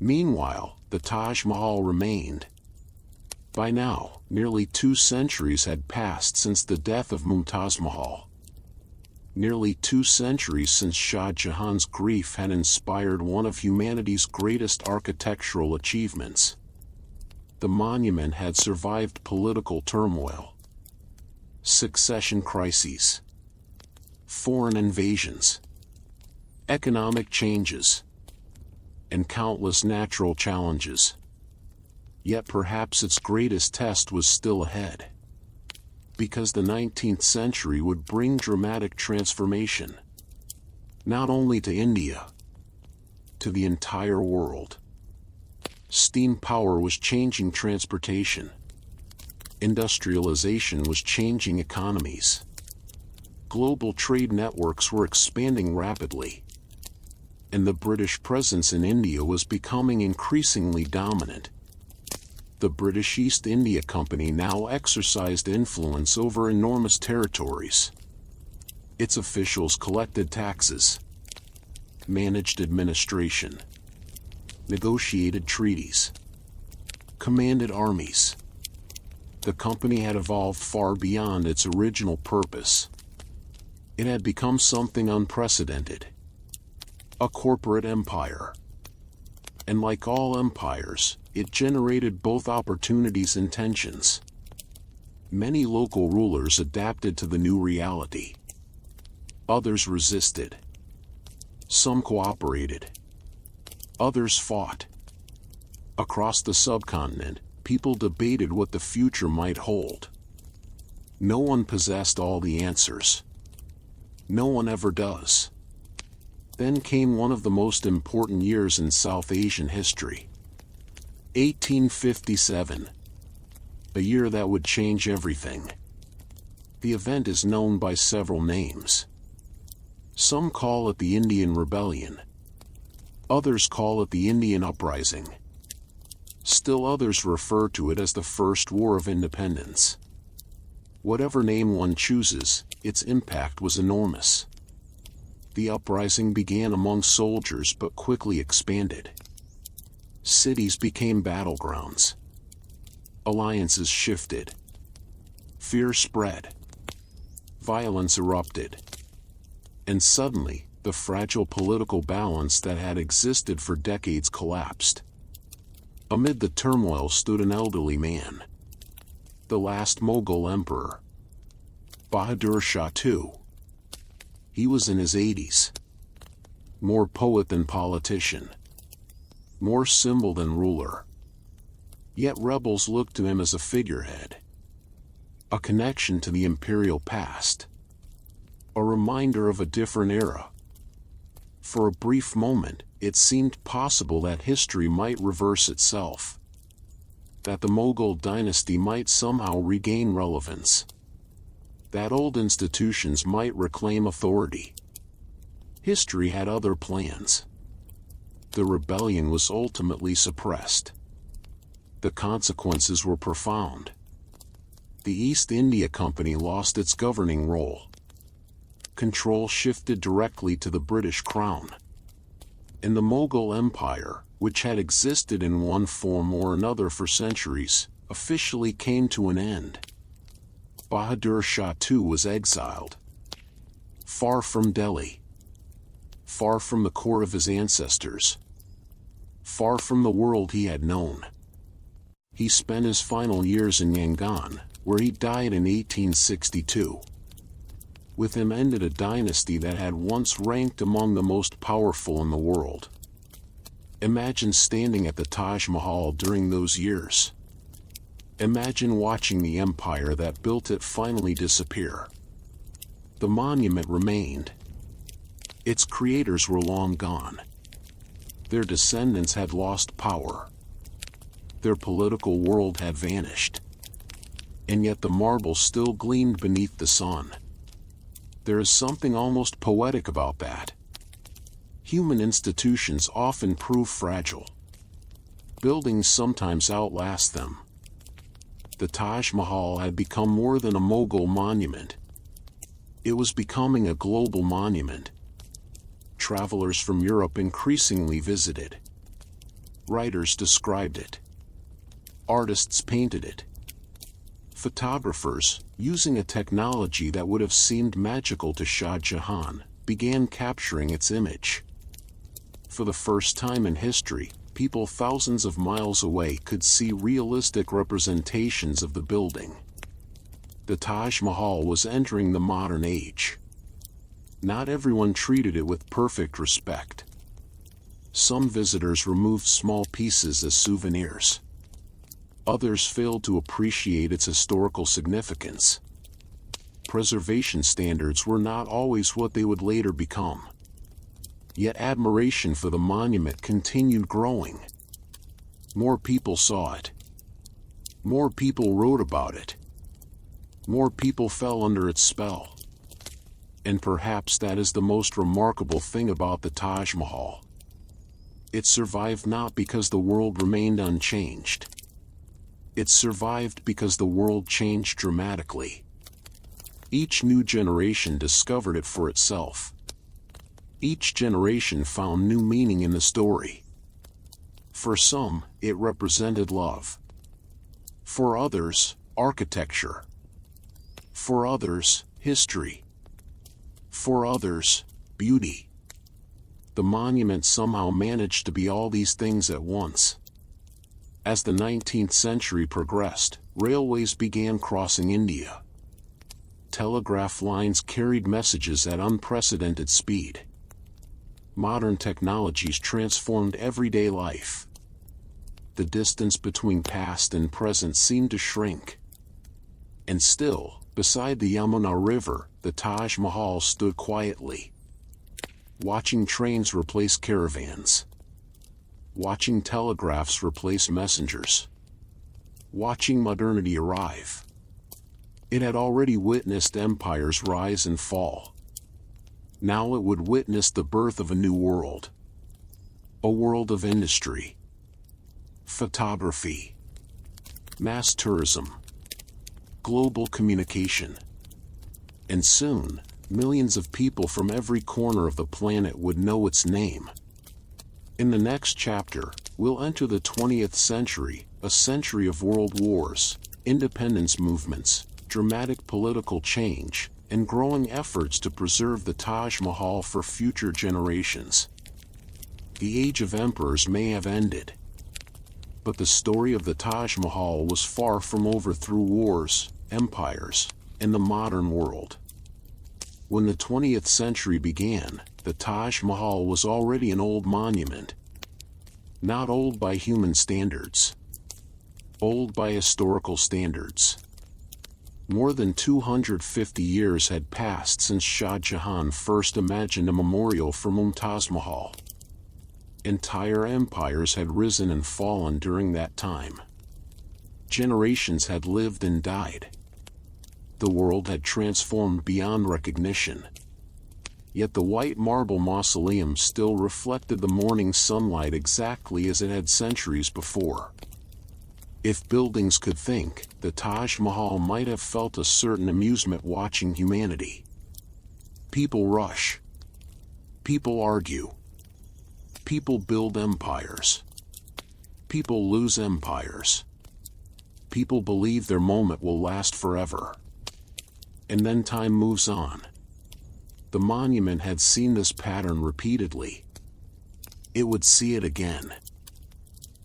Meanwhile, the Taj Mahal remained. By now, nearly 2 centuries had passed since the death of Mumtaz Mahal. Nearly 2 centuries since Shah Jahan's grief had inspired one of humanity's greatest architectural achievements. The monument had survived political turmoil, succession crises, foreign invasions, economic changes, and countless natural challenges. Yet perhaps its greatest test was still ahead. Because the 19th century would bring dramatic transformation, not only to India, to the entire world. Steam power was changing transportation. Industrialization was changing economies. Global trade networks were expanding rapidly. And the British presence in India was becoming increasingly dominant. The British East India Company now exercised influence over enormous territories. Its officials collected taxes, managed administration, negotiated treaties, commanded armies. The company had evolved far beyond its original purpose. It had become something unprecedented. A corporate empire. And like all empires, it generated both opportunities and tensions. Many local rulers adapted to the new reality. Others resisted. Some cooperated. Others fought. Across the subcontinent, people debated what the future might hold. No one possessed all the answers. No one ever does. Then came one of the most important years in South Asian history. 1857. A year that would change everything. The event is known by several names. Some call it the Indian Rebellion. Others call it the Indian Uprising. Still others refer to it as the First War of Independence. Whatever name one chooses, its impact was enormous. The uprising began among soldiers but quickly expanded. Cities became battlegrounds. Alliances shifted. Fear spread. Violence erupted. And suddenly, the fragile political balance that had existed for decades collapsed. Amid the turmoil stood an elderly man. The last Mughal emperor. Bahadur Shah II. He was in his 80s. More poet than politician. More symbol than ruler. Yet rebels looked to him as a figurehead. A connection to the imperial past. A reminder of a different era. For a brief moment, it seemed possible that history might reverse itself. That the Mughal dynasty might somehow regain relevance. That old institutions might reclaim authority. History had other plans. The rebellion was ultimately suppressed. The consequences were profound. The East India Company lost its governing role. Control shifted directly to the British Crown. And the Mughal Empire, which had existed in one form or another for centuries, officially came to an end. Bahadur Shah II was exiled. Far from Delhi. Far from the core of his ancestors. Far from the world he had known. He spent his final years in Yangon, where he died in 1862. With him ended a dynasty that had once ranked among the most powerful in the world. Imagine standing at the Taj Mahal during those years. Imagine watching the empire that built it finally disappear. The monument remained. Its creators were long gone. Their descendants had lost power. Their political world had vanished. And yet the marble still gleamed beneath the sun. There is something almost poetic about that. Human institutions often prove fragile. Buildings sometimes outlast them. The Taj Mahal had become more than a Mughal monument. It was becoming a global monument. Travelers from Europe increasingly visited. Writers described it. Artists painted it. Photographers, using a technology that would have seemed magical to Shah Jahan, began capturing its image. For the first time in history, people thousands of miles away could see realistic representations of the building. The Taj Mahal was entering the modern age. Not everyone treated it with perfect respect. Some visitors removed small pieces as souvenirs. Others failed to appreciate its historical significance. Preservation standards were not always what they would later become. Yet admiration for the monument continued growing. More people saw it. More people wrote about it. More people fell under its spell. And perhaps that is the most remarkable thing about the Taj Mahal. It survived not because the world remained unchanged. It survived because the world changed dramatically. Each new generation discovered it for itself. Each generation found new meaning in the story. For some, it represented love. For others, architecture. For others, history. For others, beauty. The monument somehow managed to be all these things at once. As the 19th century progressed, railways began crossing India. Telegraph lines carried messages at unprecedented speed. Modern technologies transformed everyday life. The distance between past and present seemed to shrink. And still, beside the Yamuna River, the Taj Mahal stood quietly. Watching trains replace caravans. Watching telegraphs replace messengers. Watching modernity arrive. It had already witnessed empires rise and fall. Now it would witness the birth of a new world. A world of industry. Photography. Mass tourism. Global communication. And soon, millions of people from every corner of the planet would know its name. In the next chapter, we'll enter the 20th century, a century of world wars, independence movements, dramatic political change, and growing efforts to preserve the Taj Mahal for future generations. The age of emperors may have ended. But the story of the Taj Mahal was far from over through wars, empires, and the modern world. When the 20th century began, the Taj Mahal was already an old monument. Not old by human standards. Old by historical standards. More than 250 years had passed since Shah Jahan first imagined a memorial for Mumtaz Mahal. Entire empires had risen and fallen during that time. Generations had lived and died. The world had transformed beyond recognition. Yet the white marble mausoleum still reflected the morning sunlight exactly as it had centuries before. If buildings could think, the Taj Mahal might have felt a certain amusement watching humanity. People rush. People argue. People build empires. People lose empires. People believe their moment will last forever. And then time moves on. The monument had seen this pattern repeatedly. It would see it again.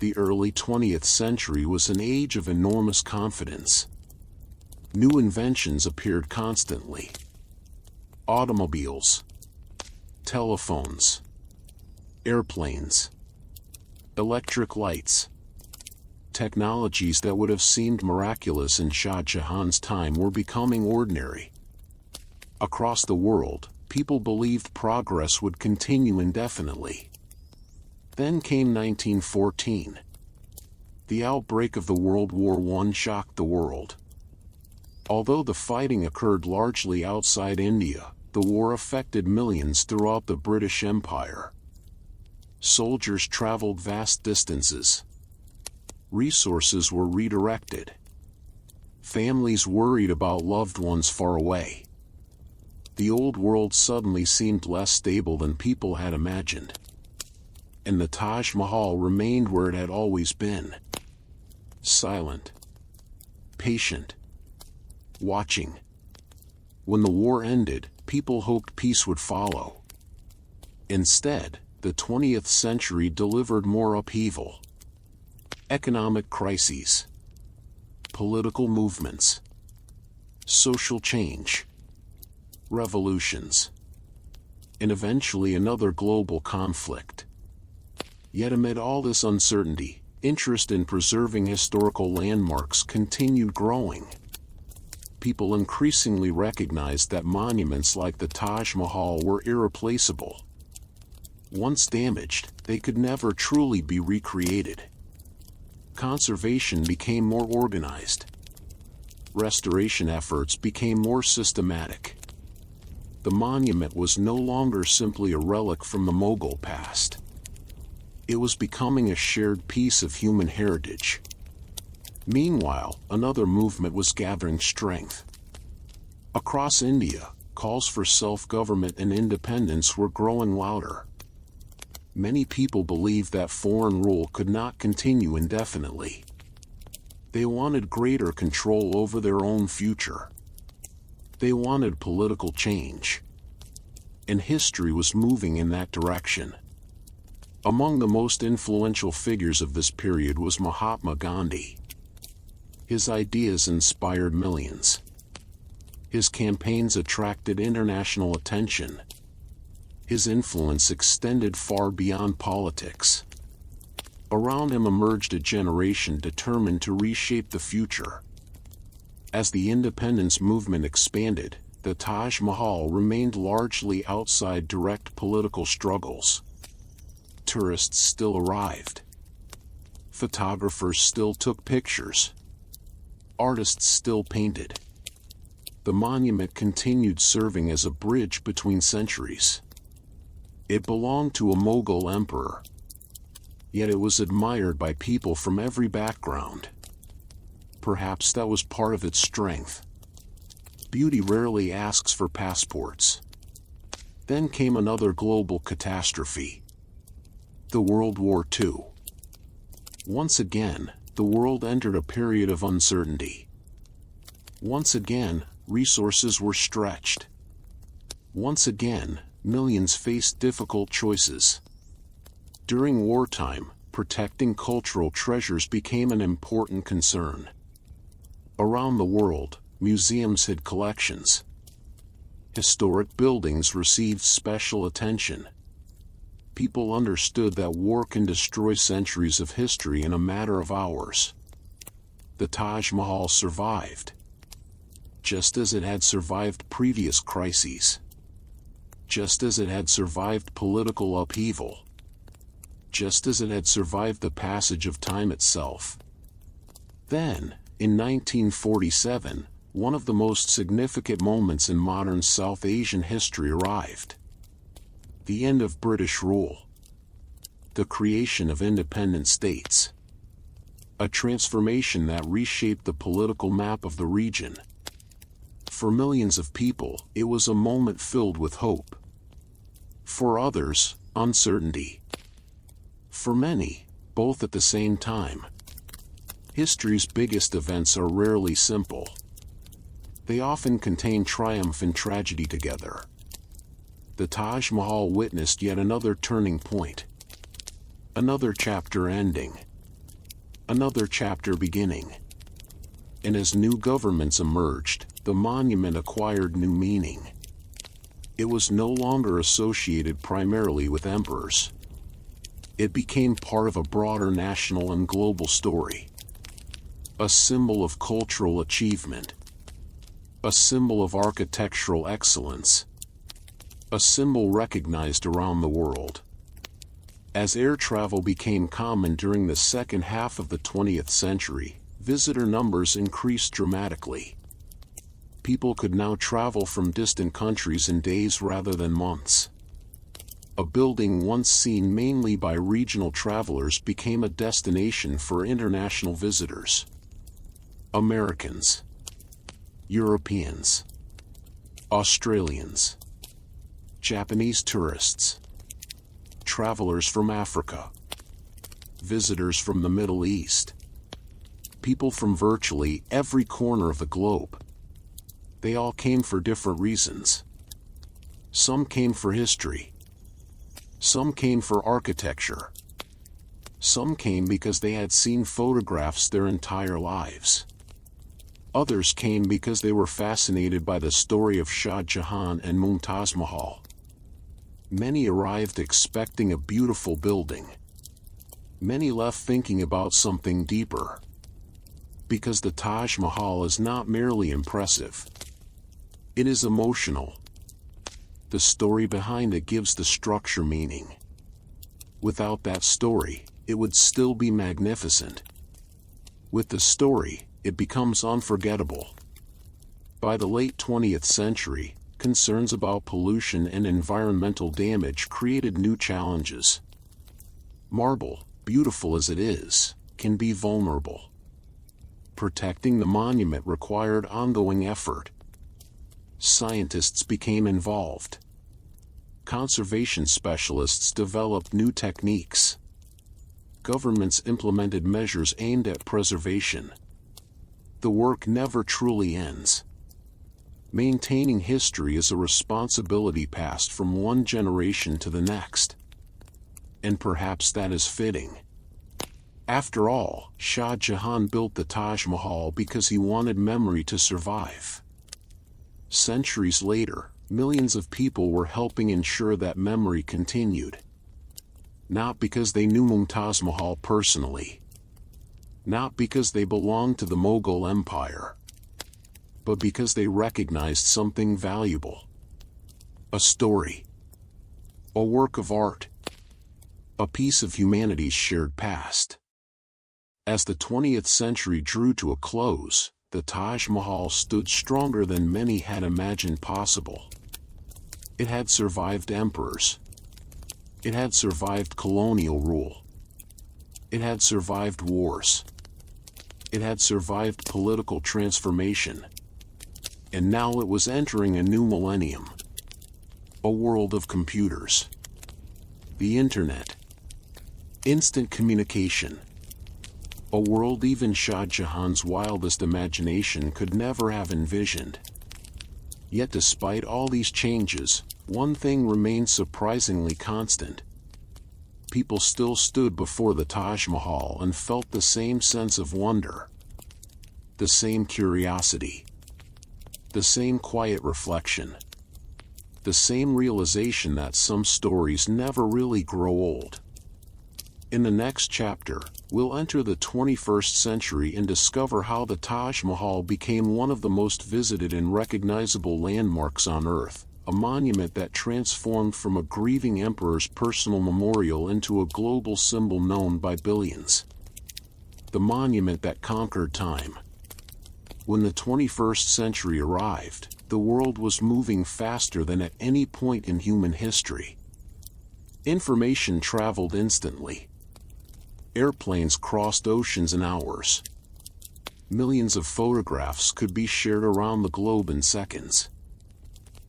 The early 20th century was an age of enormous confidence. New inventions appeared constantly. Automobiles, telephones, airplanes, electric lights. Technologies that would have seemed miraculous in Shah Jahan's time were becoming ordinary. Across the world, people believed progress would continue indefinitely. Then came 1914. The outbreak of the World War I shocked the world. Although the fighting occurred largely outside India, the war affected millions throughout the British Empire. Soldiers traveled vast distances. Resources were redirected. Families worried about loved ones far away. The old world suddenly seemed less stable than people had imagined. And the Taj Mahal remained where it had always been. Silent. Patient. Watching. When the war ended, people hoped peace would follow. Instead, the 20th century delivered more upheaval. Economic crises. Political movements. Social change. Revolutions. And eventually another global conflict. Yet amid all this uncertainty, interest in preserving historical landmarks continued growing. People increasingly recognized that monuments like the Taj Mahal were irreplaceable. Once damaged, they could never truly be recreated. Conservation became more organized. Restoration efforts became more systematic. The monument was no longer simply a relic from the Mughal past. It was becoming a shared piece of human heritage. Meanwhile, another movement was gathering strength. Across India, calls for self-government and independence were growing louder. Many people believed that foreign rule could not continue indefinitely. They wanted greater control over their own future. They wanted political change. And history was moving in that direction. Among the most influential figures of this period was Mahatma Gandhi. His ideas inspired millions. His campaigns attracted international attention. His influence extended far beyond politics. Around him emerged a generation determined to reshape the future. As the independence movement expanded, the Taj Mahal remained largely outside direct political struggles. Tourists still arrived. Photographers still took pictures. Artists still painted. The monument continued serving as a bridge between centuries. It belonged to a Mughal emperor. Yet it was admired by people from every background. Perhaps that was part of its strength. Beauty rarely asks for passports. Then came another global catastrophe. The World War II. Once again, the world entered a period of uncertainty. Once again, resources were stretched. Once again, millions faced difficult choices. During wartime, protecting cultural treasures became an important concern. Around the world, museums hid collections. Historic buildings received special attention. People understood that war can destroy centuries of history in a matter of hours. The Taj Mahal survived. Just as it had survived previous crises. Just as it had survived political upheaval. Just as it had survived the passage of time itself. Then, in 1947, one of the most significant moments in modern South Asian history arrived. The end of British rule. The creation of independent states. A transformation that reshaped the political map of the region. For millions of people, it was a moment filled with hope. For others, uncertainty. For many, both at the same time. History's biggest events are rarely simple. They often contain triumph and tragedy together. The Taj Mahal witnessed yet another turning point. Another chapter ending. Another chapter beginning. And as new governments emerged, the monument acquired new meaning. It was no longer associated primarily with emperors. It became part of a broader national and global story. A symbol of cultural achievement. A symbol of architectural excellence. A symbol recognized around the world. As air travel became common during the second half of the 20th century, visitor numbers increased dramatically. People could now travel from distant countries in days rather than months. A building once seen mainly by regional travelers became a destination for international visitors. Americans, Europeans, Australians, Japanese tourists, travelers from Africa, visitors from the Middle East, people from virtually every corner of the globe. They all came for different reasons. Some came for history. Some came for architecture. Some came because they had seen photographs their entire lives. Others came because they were fascinated by the story of Shah Jahan and Mumtaz Mahal. Many arrived expecting a beautiful building. Many left thinking about something deeper. Because the Taj Mahal is not merely impressive. It is emotional. The story behind it gives the structure meaning. Without that story, it would still be magnificent. With the story, it becomes unforgettable. By the late 20th century, concerns about pollution and environmental damage created new challenges. Marble, beautiful as it is, can be vulnerable. Protecting the monument required ongoing effort. Scientists became involved. Conservation specialists developed new techniques. Governments implemented measures aimed at preservation. The work never truly ends. Maintaining history is a responsibility passed from one generation to the next. And perhaps that is fitting. After all, Shah Jahan built the Taj Mahal because he wanted memory to survive. Centuries later, millions of people were helping ensure that memory continued. Not because they knew Mumtaz Mahal personally. Not because they belonged to the Mughal Empire. But because they recognized something valuable. A story. A work of art. A piece of humanity's shared past. As the 20th century drew to a close, the Taj Mahal stood stronger than many had imagined possible. It had survived emperors. It had survived colonial rule. It had survived wars. It had survived political transformation. And now it was entering a new millennium. A world of computers. The internet. Instant communication. A world even Shah Jahan's wildest imagination could never have envisioned. Yet despite all these changes, one thing remained surprisingly constant. People still stood before the Taj Mahal and felt the same sense of wonder. The same curiosity. The same quiet reflection. The same realization that some stories never really grow old. In the next chapter, we'll enter the 21st century and discover how the Taj Mahal became one of the most visited and recognizable landmarks on Earth, a monument that transformed from a grieving emperor's personal memorial into a global symbol known by billions. The monument that conquered time. When the 21st century arrived, the world was moving faster than at any point in human history. Information traveled instantly. Airplanes crossed oceans in hours. Millions of photographs could be shared around the globe in seconds.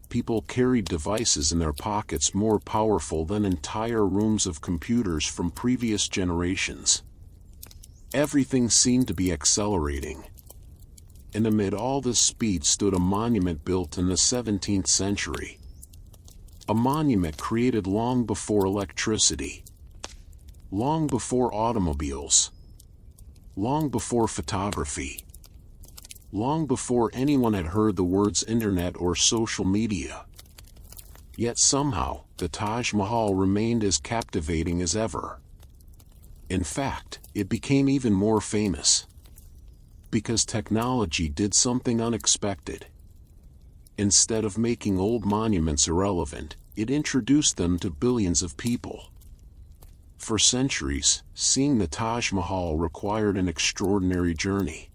People carried devices in their pockets more powerful than entire rooms of computers from previous generations. Everything seemed to be accelerating. And amid all this speed stood a monument built in the 17th century. A monument created long before electricity. Long before automobiles. Long before photography. Long before anyone had heard the words internet or social media. Yet somehow, the Taj Mahal remained as captivating as ever. In fact, it became even more famous. Because technology did something unexpected. Instead of making old monuments irrelevant, it introduced them to billions of people. For centuries, seeing the Taj Mahal required an extraordinary journey.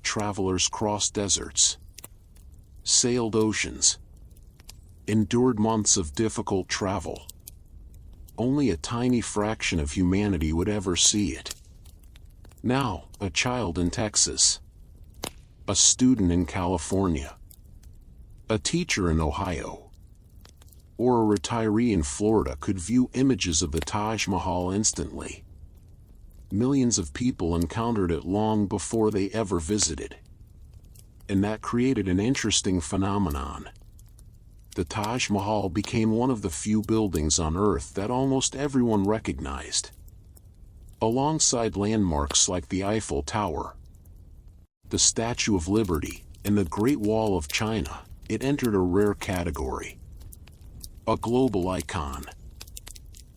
Travelers crossed deserts, sailed oceans, endured months of difficult travel. Only a tiny fraction of humanity would ever see it. Now, a child in Texas, a student in California, a teacher in Ohio, or a retiree in Florida could view images of the Taj Mahal instantly. Millions of people encountered it long before they ever visited. And that created an interesting phenomenon. The Taj Mahal became one of the few buildings on Earth that almost everyone recognized. Alongside landmarks like the Eiffel Tower, the Statue of Liberty, and the Great Wall of China, it entered a rare category. A global icon.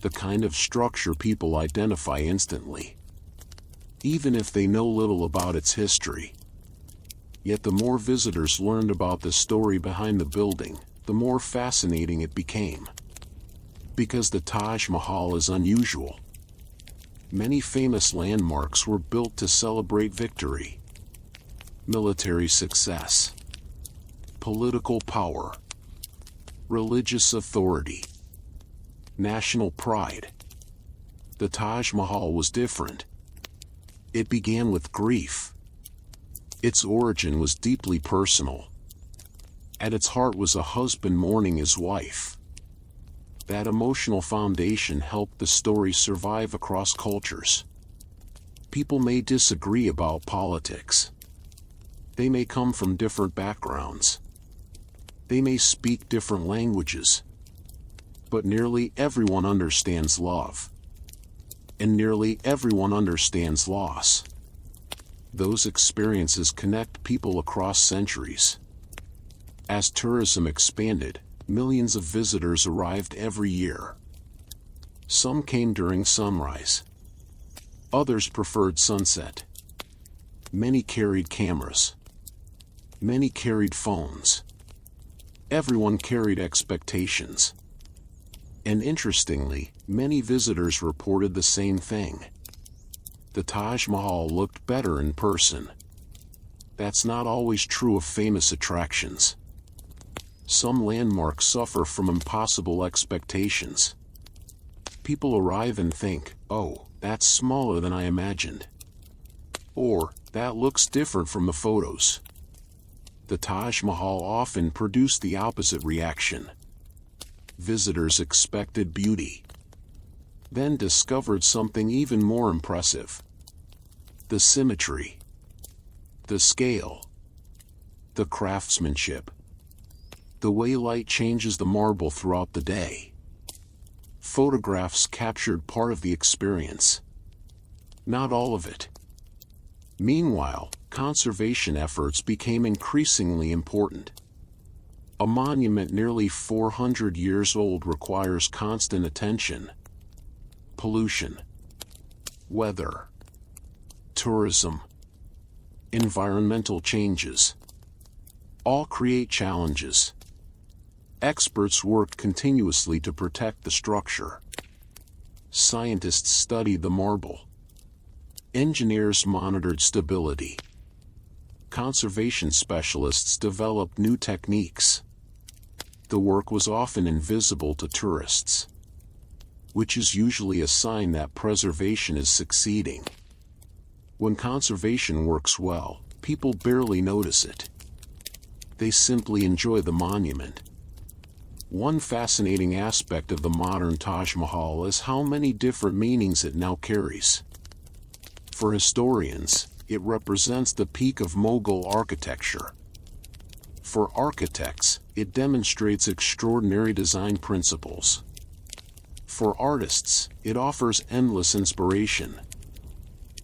The kind of structure people identify instantly, even if they know little about its history. Yet the more visitors learned about the story behind the building, the more fascinating it became. Because the Taj Mahal is unusual. Many famous landmarks were built to celebrate victory, military success, political power, religious authority, national pride. The Taj Mahal was different. It began with grief. Its origin was deeply personal. At its heart was a husband mourning his wife. That emotional foundation helped the story survive across cultures. People may disagree about politics. They may come from different backgrounds. They may speak different languages. But nearly everyone understands love. And nearly everyone understands loss. Those experiences connect people across centuries. As tourism expanded, millions of visitors arrived every year. Some came during sunrise. Others preferred sunset. Many carried cameras. Many carried phones. Everyone carried expectations. And interestingly, many visitors reported the same thing. The Taj Mahal looked better in person. That's not always true of famous attractions. Some landmarks suffer from impossible expectations. People arrive and think, oh, that's smaller than I imagined. Or, that looks different from the photos. The Taj Mahal often produced the opposite reaction. Visitors expected beauty, then discovered something even more impressive. The symmetry, the scale, the craftsmanship, the way light changes the marble throughout the day. Photographs captured part of the experience, not all of it. Meanwhile, conservation efforts became increasingly important. A monument nearly 400 years old requires constant attention. Pollution, weather, tourism, environmental changes, all create challenges. Experts work continuously to protect the structure. Scientists studied the marble. Engineers monitored stability. Conservation specialists developed new techniques. The work was often invisible to tourists, which is usually a sign that preservation is succeeding. When conservation works well, people barely notice it. They simply enjoy the monument. One fascinating aspect of the modern Taj Mahal is how many different meanings it now carries. For historians, it represents the peak of Mughal architecture. For architects, it demonstrates extraordinary design principles. For artists, it offers endless inspiration.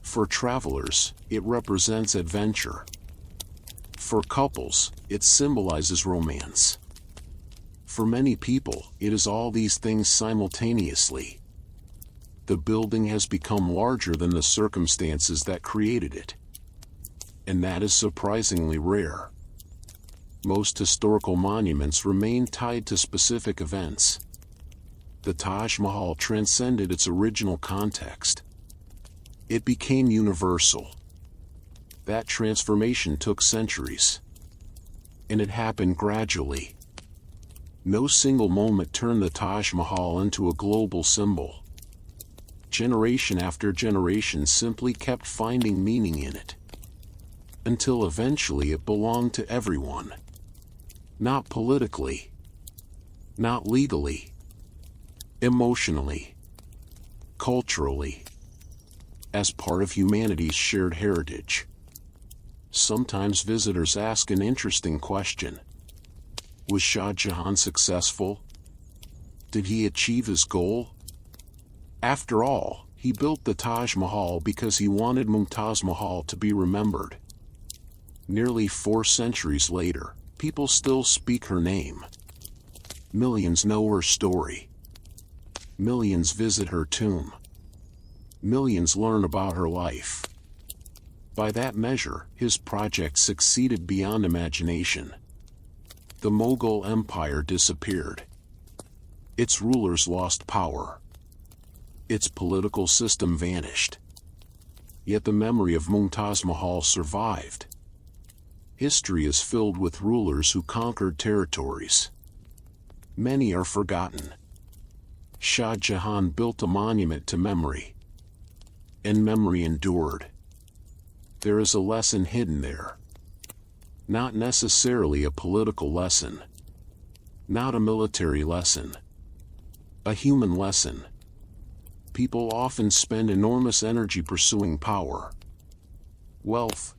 For travelers, it represents adventure. For couples, it symbolizes romance. For many people, it is all these things simultaneously. The building has become larger than the circumstances that created it. and that is surprisingly rare. Most historical monuments remain tied to specific events. The Taj Mahal transcended its original context. It became universal. That transformation took centuries. And it happened gradually. No single moment turned the Taj Mahal into a global symbol. Generation after generation simply kept finding meaning in it. Until eventually it belonged to everyone. Not politically. Not legally. Emotionally. Culturally. As part of humanity's shared heritage. Sometimes visitors ask an interesting question. Was Shah Jahan successful? Did he achieve his goal? After all, he built the Taj Mahal because he wanted Mumtaz Mahal to be remembered. Nearly 4 centuries later, people still speak her name. Millions know her story. Millions visit her tomb. Millions learn about her life. By that measure, his project succeeded beyond imagination. The Mughal Empire disappeared. Its rulers lost power. Its political system vanished. Yet the memory of Mumtaz Mahal survived. History is filled with rulers who conquered territories. Many are forgotten. Shah Jahan built a monument to memory. And memory endured. There is a lesson hidden there. Not necessarily a political lesson. Not a military lesson. A human lesson. People often spend enormous energy pursuing power, wealth,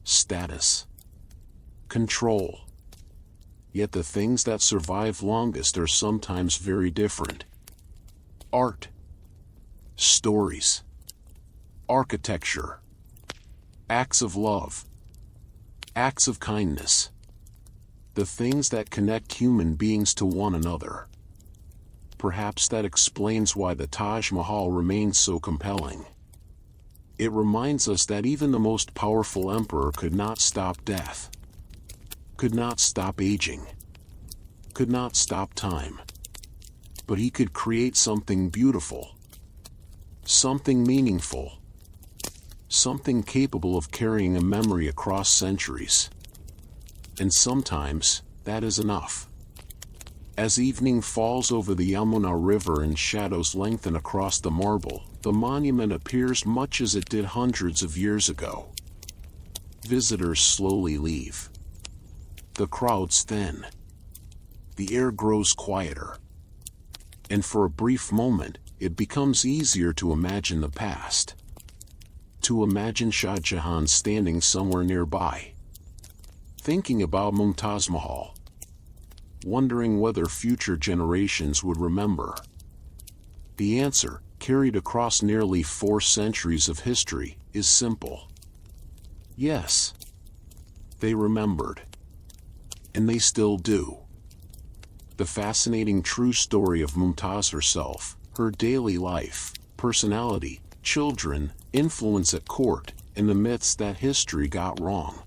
status, control. Yet the things that survive longest are sometimes very different. Art, stories, architecture, acts of love, acts of kindness. The things that connect human beings to one another. Perhaps that explains why the Taj Mahal remains so compelling. It reminds us that even the most powerful emperor could not stop death, could not stop aging, could not stop time. But he could create something beautiful, something meaningful, something capable of carrying a memory across centuries. And sometimes, that is enough. As evening falls over the Yamuna River and shadows lengthen across the marble, the monument appears much as it did hundreds of years ago. Visitors slowly leave. The crowds thin. The air grows quieter. And for a brief moment, it becomes easier to imagine the past. To imagine Shah Jahan standing somewhere nearby. Thinking about Mumtaz Mahal. Wondering whether future generations would remember. The answer, carried across nearly 4 centuries of history, is simple. Yes. They remembered. And they still do. The fascinating true story of Mumtaz herself, her daily life, personality, children, influence at court, and the myths that history got wrong.